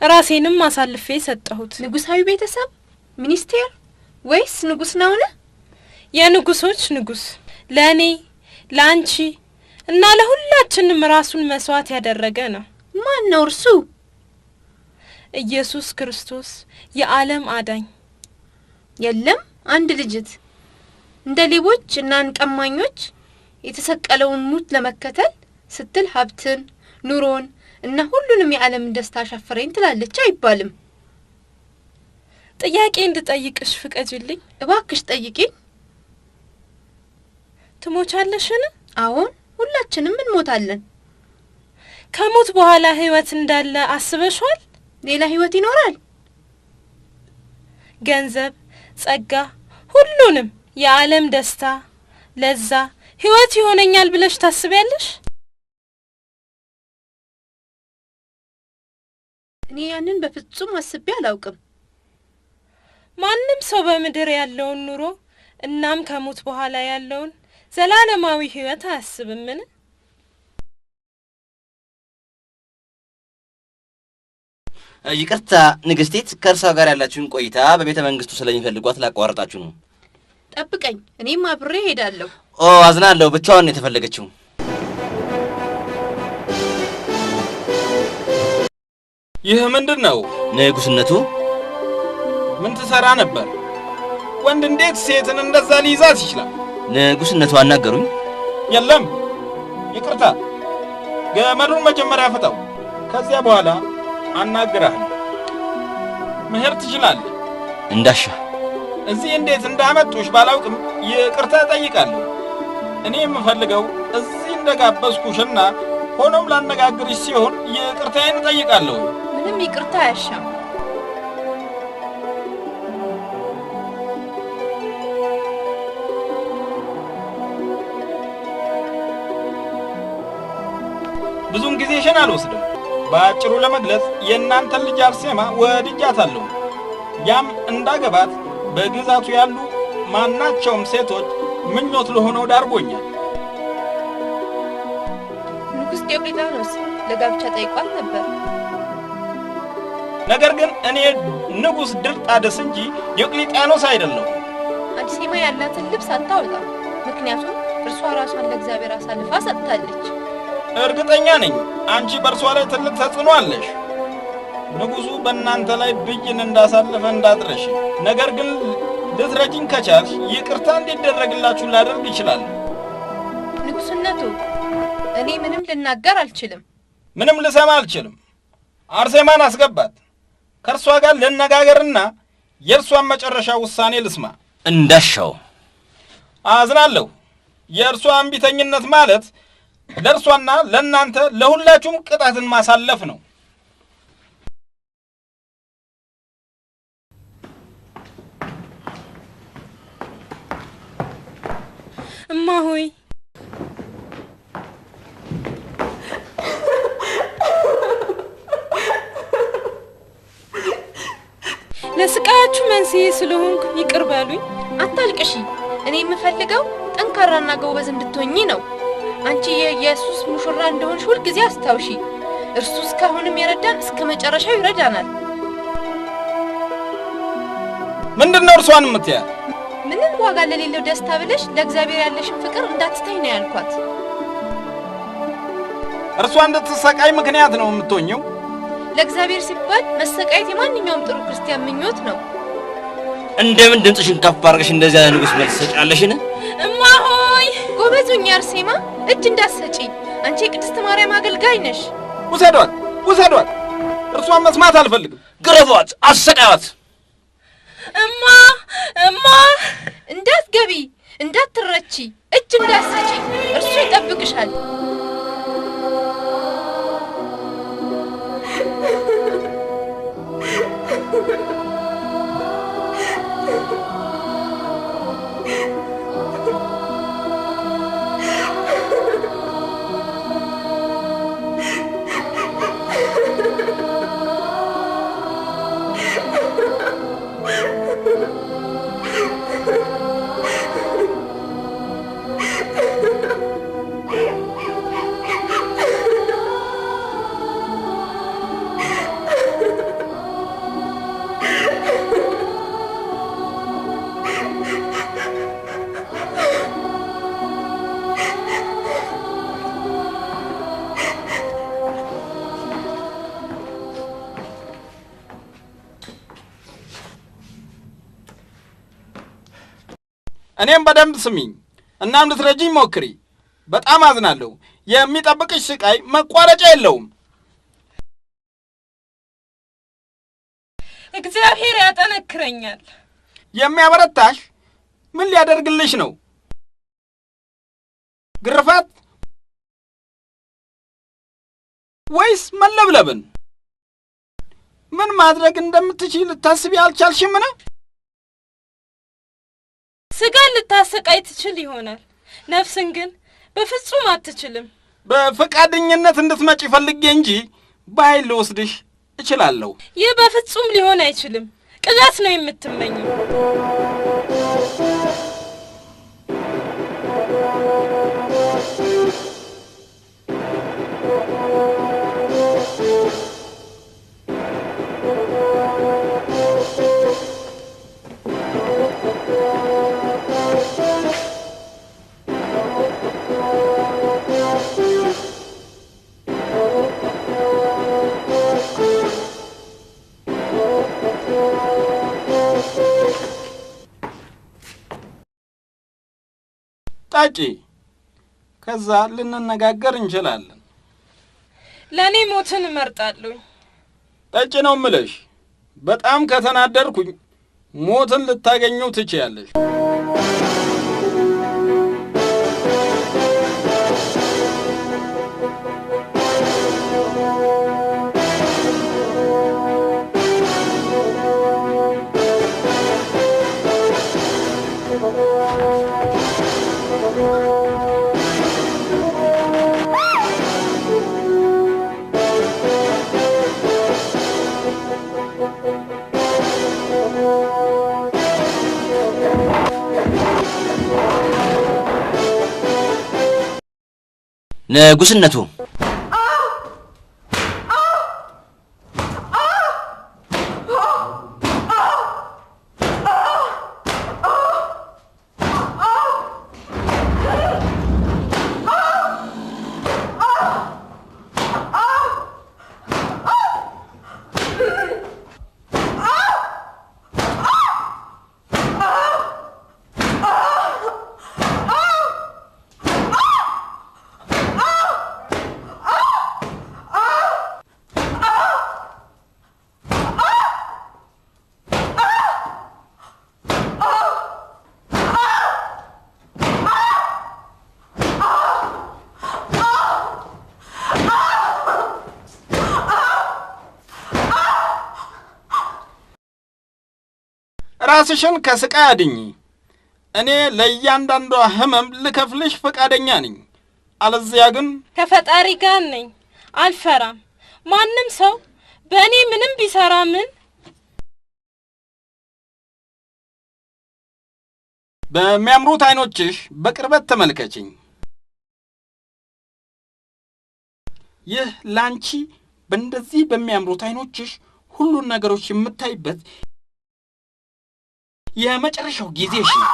ራሴንም አሳልፌ ሰጠሁት። ንጉሳዊ ቤተሰብ፣ ሚኒስቴር ወይስ ንጉስ ነውና? የንጉሶች ንጉስ፣ ለኔ ላንቺ እና ለሁላችንም ራሱን መስዋዕት ያደረገ ነው። ማን ነው እርሱ? ኢየሱስ ክርስቶስ፣ የዓለም አዳኝ። የለም አንድ ልጅት እንደ ሌቦች እና ቀማኞች የተሰቀለውን ሙት ለመከተል ስትል ሀብትን፣ ኑሮን እና ሁሉንም የዓለም ደስታ ሸፈረኝ ትላለች አይባልም። ጥያቄ እንድጠይቅሽ ፍቀጂልኝ። እባክሽ ጠይቂኝ። ትሞቻለሽን? አዎን፣ ሁላችንም እንሞታለን። ከሞት በኋላ ህይወት እንዳለ አስበሽዋል? ሌላ ህይወት ይኖራል? ገንዘብ፣ ጸጋ፣ ሁሉንም የዓለም ደስታ፣ ለዛ ህይወት ይሆነኛል ብለሽ ታስቢያለሽ? እኔ ያንን በፍጹም አስቤ አላውቅም። ማንም ሰው በምድር ያለውን ኑሮ እናም ከሞት በኋላ ያለውን ዘላለማዊ ህይወት አያስብምን? ይቅርታ ንግስቲት፣ ከእርሷ ጋር ያላችሁን ቆይታ በቤተ መንግስቱ ስለሚፈልጓት ላቋርጣችሁ ነው። ጠብቀኝ፣ እኔም አብሬ ሄዳለሁ። አዝናለሁ፣ ብቻዋን ነው የተፈለገችው። ይህ ምንድን ነው? ንጉስነቱ። ምን ትሰራ ነበር? ወንድ እንዴት ሴትን እንደዛ ሊይዛት ይችላል? ንጉስነቱ አናገሩኝ። የለም ይቅርታ፣ ገመዱን መጀመሪያ ፍታው፣ ከዚያ በኋላ አናግራለሁ። መሄድ ትችላለህ። እንዳሻ። እዚህ እንዴት እንዳመጡሽ ባላውቅም ይቅርታ ጠይቃለሁ። እኔ የምፈልገው እዚህ እንደጋበዝኩሽና ሆኖም ላነጋግርሽ ሲሆን ይቅርታዬን ጠይቃለሁ። ምንም ይቅርታ አያሻም። ብዙም ጊዜሽን አልወስድም። በአጭሩ ለመግለጽ የእናንተን ልጅ አርሴማ ወድጃታለሁ። ያም እንዳገባት በግዛቱ ያሉ ማናቸውም ሴቶች ምኞት ለሆነው ዳርጎኛል። ንጉስ ዲዮቅልጥያኖስ ለጋብቻ ጠይቋል ነበር። ነገር ግን እኔ ንጉስ ድርጣድስ እንጂ ዲዮቅልጥያኖስ አይደለሁም። አርሴማ ያላትን ልብስ አታወጣም፣ ምክንያቱም እርሷ ራሷን ለእግዚአብሔር አሳልፋ ሰጥታለች። እርግጠኛ ነኝ አንቺ በእርሷ ላይ ትልቅ ተጽዕኖ አለሽ። ንጉሱ በእናንተ ላይ ብይን እንዳሳለፈ እንዳድረሽ። ነገር ግን ልትረጂኝ ከቻልሽ ይቅርታ እንዲደረግላችሁ ላደርግ ይችላል። ንጉስነቱ፣ እኔ ምንም ልናገር አልችልም። ምንም ልሰማ አልችልም። አርሴማን አስገባት። ከእርሷ ጋር ልነጋገርና የእርሷን መጨረሻ ውሳኔ ልስማ። እንዳሻው። አዝናለሁ። የእርሷ እምቢተኝነት ማለት ለእርሷና ለእናንተ ለሁላችሁም ቅጣትን ማሳለፍ ነው። እማሆይ፣ ለስቃያቸው ለችግራችሁ መንስኤ ስለሆንኩ ይቅር በሉኝ። አታልቅሺ። እኔ የምፈልገው ጠንካራና ጎበዝ እንድትሆኚ ነው። አንቺ የኢየሱስ ሙሽራ እንደሆንሽ ሁል ጊዜ አስታውሺ። እርሱ እስካሁንም የረዳን እስከ መጨረሻው ይረዳናል። ምንድነው እርሷን የምትያ? ምንም ዋጋ ለሌለው ደስታ ብለሽ ለእግዚአብሔር ያለሽን ፍቅር እንዳትተይ ነው ያልኳት። እርሷ እንድትሰቃይ ምክንያት ነው የምትሆኘው? ለእግዚአብሔር ሲባል መሰቃየት የማንኛውም ጥሩ ክርስቲያን ምኞት ነው። እንደምን ድምፅሽን ከፍ አድርገሽ እንደዚህ ያለ ንጉስ መልስ ሰጫለሽን? እማ ሆይ ጎበዙኝ አርሴማ፣ እጅ እንዳትሰጪ። አንቺ የቅድስት ማርያም አገልጋይ ነሽ። ውሰዷት፣ ውሰዷት። እርሷን መስማት አልፈልግም። ግረፏት፣ አሰቃያት። እማ እማ፣ እንዳትገቢ፣ እንዳትረቺ፣ እጅ እንዳትሰጪ። እርሱ ይጠብቅሻል። እኔም በደንብ ስሚኝ እና እንድትረጂኝ ሞክሪ። በጣም አዝናለሁ። የሚጠብቅሽ ስቃይ መቋረጫ የለውም። እግዚአብሔር ያጠነክረኛል። የሚያበረታሽ ምን ሊያደርግልሽ ነው? ግርፋት ወይስ መለብለብን? ምን ማድረግ እንደምትችይ ልታስቢ አልቻልሽምን? ስጋን ልታሰቃይ ትችል ይሆናል፣ ነፍስን ግን በፍጹም አትችልም። በፈቃደኝነት እንድትመጪ ፈልጌ እንጂ በኃይል ልወስድሽ እችላለሁ። ይህ በፍጹም ሊሆን አይችልም። ቅዠት ነው የምትመኘው። ጠጪ፣ ከዛ ልንነጋገር እንችላለን። ለኔ ሞትን እመርጣለሁ። ጠጪ ነው የምልሽ። በጣም ከተናደርኩኝ ሞትን ልታገኘው ትችያለሽ። ንጉስነቱ ራስሽን ከስቃይ አድኚ። እኔ ለእያንዳንዷ ህመም ልከፍልሽ ፈቃደኛ ነኝ። አለዚያ ግን ከፈጣሪ ጋር ነኝ። አልፈራም። ማንም ሰው በእኔ ምንም ቢሰራ ምን በሚያምሩት አይኖችሽ በቅርበት ተመልከችኝ። ይህ ላንቺ በእንደዚህ በሚያምሩት አይኖችሽ ሁሉን ነገሮች የምታይበት የመጨረሻው ጊዜሽ ነው።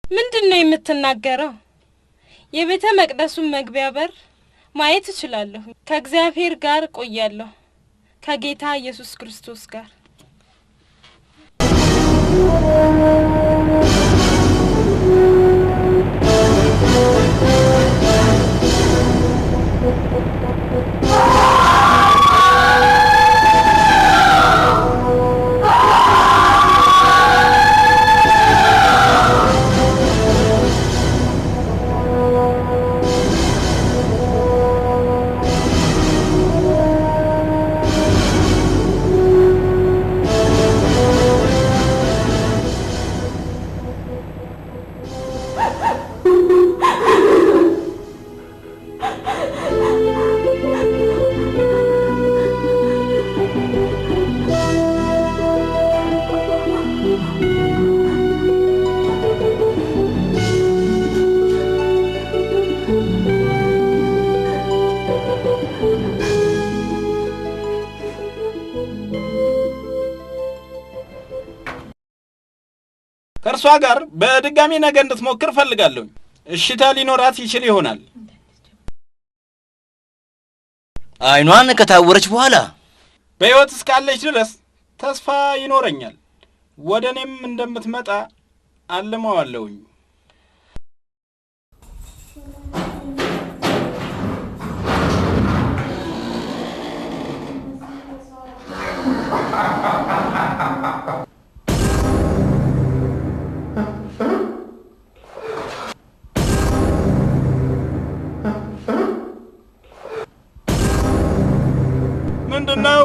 ምንድነው የምትናገረው? የቤተ መቅደሱን መግቢያ በር ማየት እችላለሁ። ከእግዚአብሔር ጋር ቆያለሁ፣ ከጌታ ኢየሱስ ክርስቶስ ጋር። ከእርሷ ጋር በድጋሚ ነገ እንድትሞክር ፈልጋለሁ። እሽታ ሊኖራት ይችል ይሆናል። አይኗን ከታወረች በኋላ በሕይወት እስካለች ድረስ ተስፋ ይኖረኛል። ወደ እኔም እንደምትመጣ አልመዋለሁኝ። ምንድነው?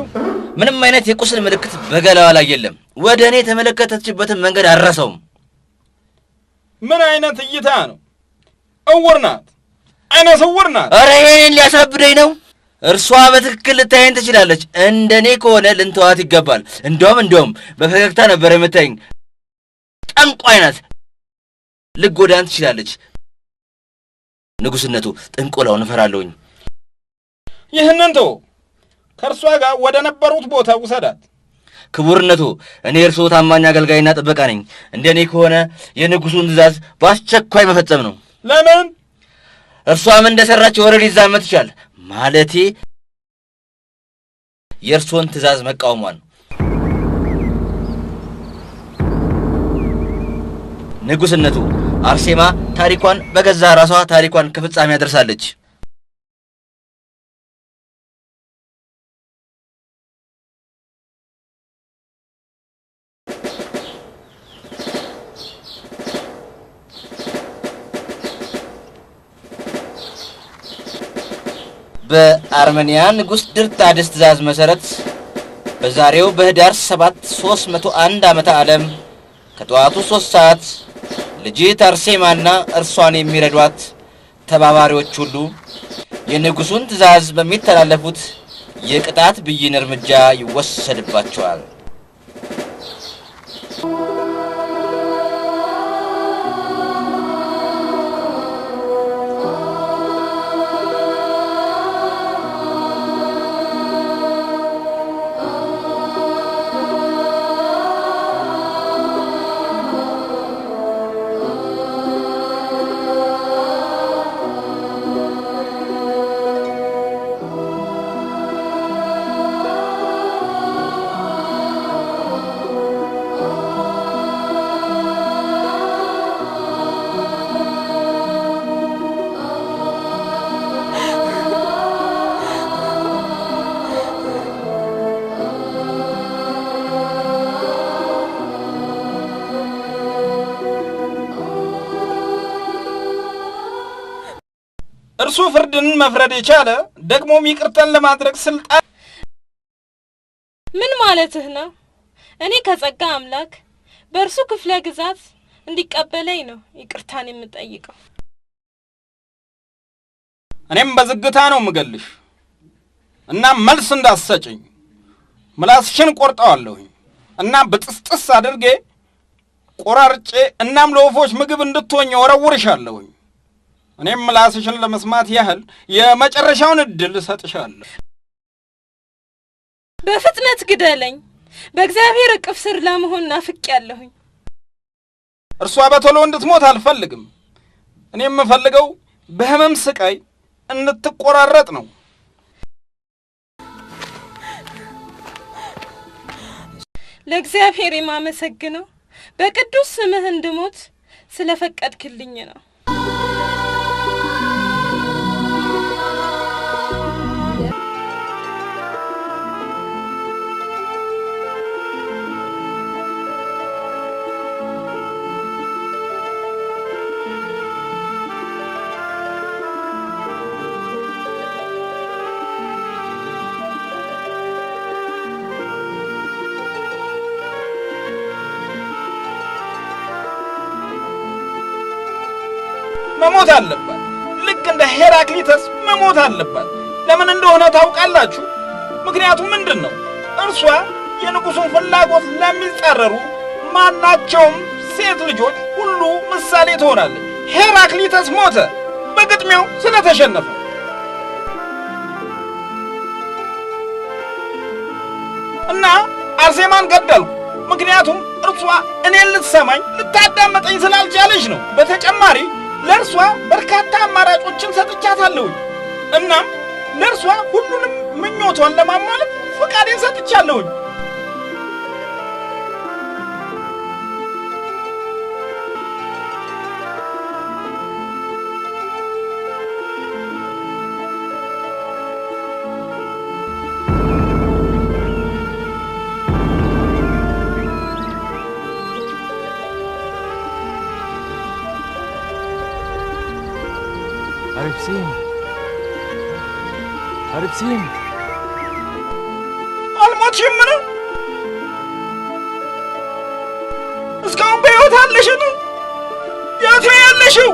ምንም አይነት የቁስል ምልክት በገላዋ ላይ የለም። ወደ እኔ የተመለከተችበትን መንገድ አልረሳውም። ምን አይነት እይታ ነው? እውር ናት፣ አይነ ስውር ናት። ኧረ ይሄን ሊያሳብደኝ ነው። እርሷ በትክክል ልታየን ትችላለች። እንደኔ ከሆነ ልንተዋት ይገባል። እንደውም በፈገግታ ነበር የምታየኝ። ጠንቋይ ናት፣ ልጎዳን ትችላለች። ንጉሥነቱ ጥንቆላውን እፈራለሁኝ። ይህንን ተው፣ ከእርሷ ጋር ወደ ነበሩት ቦታ ውሰዳት። ክቡርነቱ፣ እኔ እርስዎ ታማኝ አገልጋይና ጥበቃ ነኝ። እንደኔ ከሆነ የንጉሡን ትእዛዝ በአስቸኳይ መፈጸም ነው። ለምን? እርሷም እንደሰራች ወሬ ሊዛመት ይችላል። ማለቴ የእርስዎን ትእዛዝ መቃወሟን። ንጉሥነቱ፣ አርሴማ ታሪኳን በገዛ ራሷ ታሪኳን ከፍጻሜ ያደርሳለች። በአርሜኒያ ንጉሥ ድርጣድስ ትእዛዝ መሠረት በዛሬው በህዳር 7 301 ዓመተ ዓለም ከጠዋቱ 3 ሰዓት ልጅት አርሴማና እርሷን የሚረዷት ተባባሪዎች ሁሉ የንጉሡን ትእዛዝ በሚተላለፉት የቅጣት ብይን እርምጃ ይወሰድባቸዋል። እርሱ ፍርድን መፍረድ የቻለ ደግሞም ይቅርታን ለማድረግ ስልጣን። ምን ማለትህ ነው? እኔ ከጸጋ አምላክ በእርሱ ክፍለ ግዛት እንዲቀበለኝ ነው ይቅርታን የምጠይቀው። እኔም በዝግታ ነው ምገልሽ እና መልስ እንዳትሰጭኝ ምላስሽን ቆርጠዋለሁኝ እና በጥስጥስ አድርጌ ቆራርጬ እናም ለወፎች ምግብ እንድትሆኝ ወረውርሻለሁኝ። እኔም ምላስሽን ለመስማት ያህል የመጨረሻውን እድል እሰጥሻለሁ። በፍጥነት ግደለኝ። በእግዚአብሔር እቅፍ ስር ለመሆን ናፍቄያለሁኝ። እርሷ በቶሎ እንድትሞት አልፈልግም። እኔ የምፈልገው በህመም ስቃይ እንድትቆራረጥ ነው። ለእግዚአብሔር የማመሰግነው በቅዱስ ስምህ እንድሞት ስለፈቀድክልኝ ነው። መሞት አለባት። ልክ እንደ ሄራክሊተስ መሞት አለባት። ለምን እንደሆነ ታውቃላችሁ? ምክንያቱም ምንድነው? እርሷ የንጉሱን ፍላጎት ለሚጻረሩ ማናቸውም ሴት ልጆች ሁሉ ምሳሌ ትሆናለች። ሄራክሊተስ ሞተ በግጥሚያው ስለተሸነፈ። እና አርሴማን ገደልኩ። ምክንያቱም እርሷ እኔን ልትሰማኝ ልታዳመጠኝ ስላልቻለች ነው። በተጨማሪ ለእርሷ በርካታ አማራጮችን ሰጥቻታለሁ። እናም ለእርሷ ሁሉንም ምኞቷን ለማሟላት ፈቃዴን ሰጥቻለሁ። አርሴም አልሞትሽም ነው? እስካሁን በሕይወት አለሽን? የት ነው ያለሽው?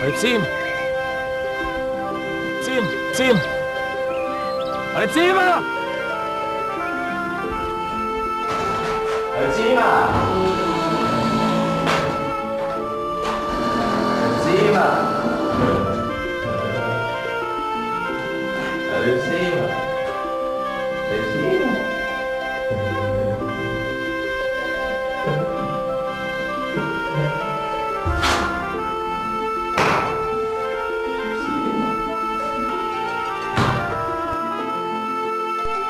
አርሴም አርሴማ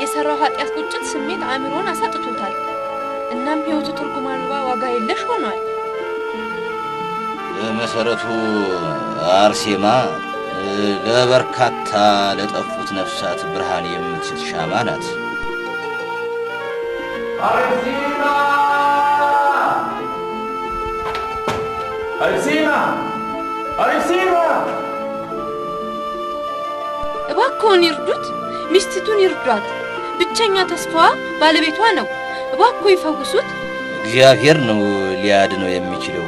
የሰራው ኃጢአት ቁጭት ስሜት አእምሮን አሳጥቶታል። እናም ሕይወቱ ትርጉም አልባ ዋጋ የለሽ ሆኗል። በመሰረቱ አርሴማ ለበርካታ ለጠፉት ነፍሳት ብርሃን የምትሰጥ ሻማ ናት። አርሴማ አርሴማ አርሴማ! እባክዎን ይርዱት፣ ሚስቱን ይርዷት። ብቸኛ ተስፋዋ ባለቤቷ ነው። እባክዎ ይፈውሱት። እግዚአብሔር ነው ሊያድነው የሚችለው።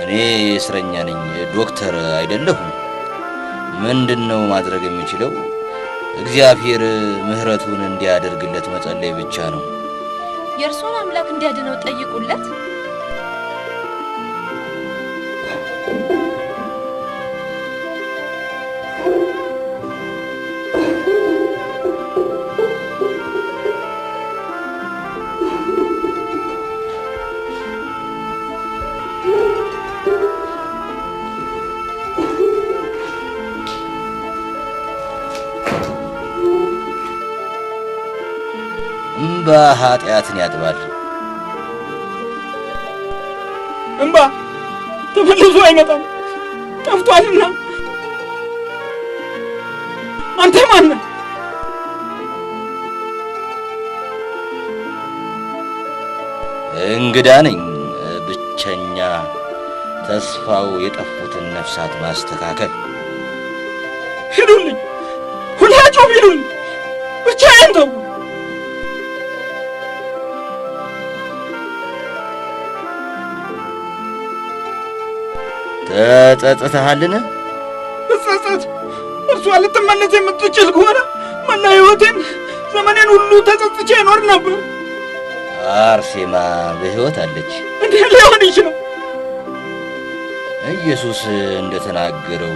እኔ እስረኛ ነኝ፣ ዶክተር አይደለሁም። ምንድነው ማድረግ የሚችለው? እግዚአብሔር ምህረቱን እንዲያደርግለት መጸለይ ብቻ ነው። የእርሶን አምላክ እንዲያድነው ጠይቁለት። እምባ ኃጢአትን ያጥባል። እምባ ተመልሶ አይመጣም፣ ጠፍቷልና። አንተ ማን ነህ? እንግዳ ነኝ። ብቸኛ ተስፋው የጠፉትን ነፍሳት ማስተካከል። ሂዱልኝ፣ ሁላችሁም ሂዱልኝ፣ ብቻዬን ተው። ተጸጽተሃልን? ብጸጸት እርሷ ልትመለስ የምትችል ከሆነ መላ ሕይወቴን ዘመኔን ሁሉ ተጸጽቼ እኖር ነበር። አርሴማ በሕይወት አለች። እንዴት ሊሆን ይችላል? ኢየሱስ እንደተናገረው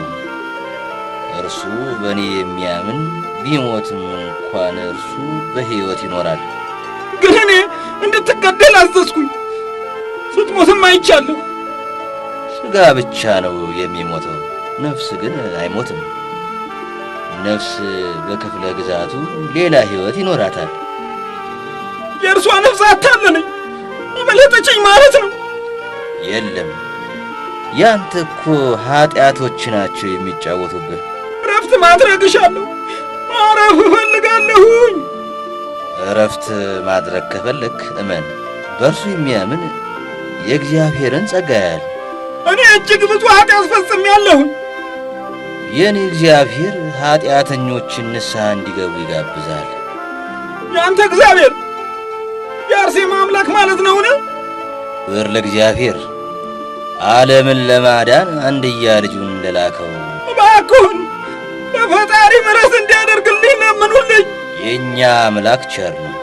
እርሱ በእኔ የሚያምን ቢሞትም እንኳን እርሱ በሕይወት ይኖራል። ግን እኔ እንድትገደል አዘዝኩኝ። ስትሞትም አይቻለሁ። ሥጋ ብቻ ነው የሚሞተው፣ ነፍስ ግን አይሞትም። ነፍስ በክፍለ ግዛቱ ሌላ ሕይወት ይኖራታል። የእርሷ ነፍስ አታለለኝ፣ አመለጠችኝ ማለት ነው። የለም፣ ያንተ እኮ ኀጢአቶች ናቸው የሚጫወቱብህ። እረፍት ማድረግ እሻለሁ፣ ማረፍ እፈልጋለሁኝ። እረፍት ማድረግ ከፈለክ እመን፣ በእርሱ የሚያምን የእግዚአብሔርን ጸጋ ያያል። እኔ እጅግ ብዙ ኀጢአት ፈጽሜያለሁኝ። የኔ እግዚአብሔር ኀጢአተኞችን ንስሐ እንዲገቡ ይጋብዛል። ያንተ እግዚአብሔር የአርሴማ አምላክ ማለት ነውን? ክብር ለእግዚአብሔር፣ ዓለምን ለማዳን አንድያ ልጁን እንደላከው። እባክሁን ለፈጣሪ ምሕረት እንዲያደርግልኝ ለምኑልኝ። የእኛ አምላክ ቸር ነው፣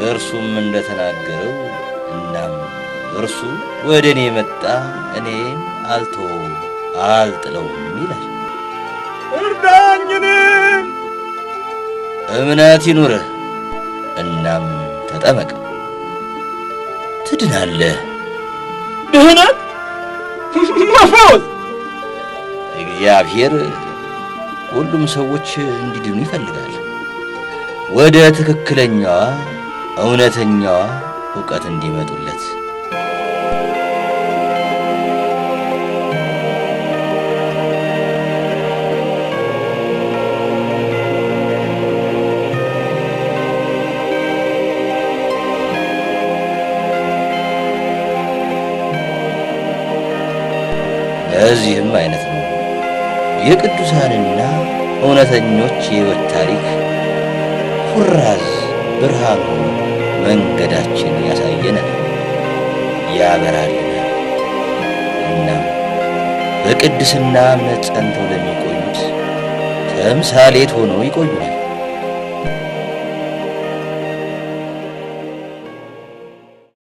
እርሱም እንደተናገረው እናም እርሱ ወደ እኔ መጣ፣ እኔም አልተወውም አልጥለውም ይላል። እርዳኝ። እምነት ይኑርህ፣ እናም ተጠመቅ፣ ትድናለህ። ድህነት? መፈወስ? እግዚአብሔር ሁሉም ሰዎች እንዲድኑ ይፈልጋል፣ ወደ ትክክለኛዋ እውነተኛዋ ዕውቀት እንዲመጡለት። ለዚህም አይነት ነው የቅዱሳንና እውነተኞች የሕይወት ታሪክ ኩራዝ ብርሃን ሆኖ መንገዳችን ያሳየናል፣ ያበራልናል። እናም በቅድስና እምነት ጸንተው ለሚቆዩት ተምሳሌት ሆኖ ይቆዩናል።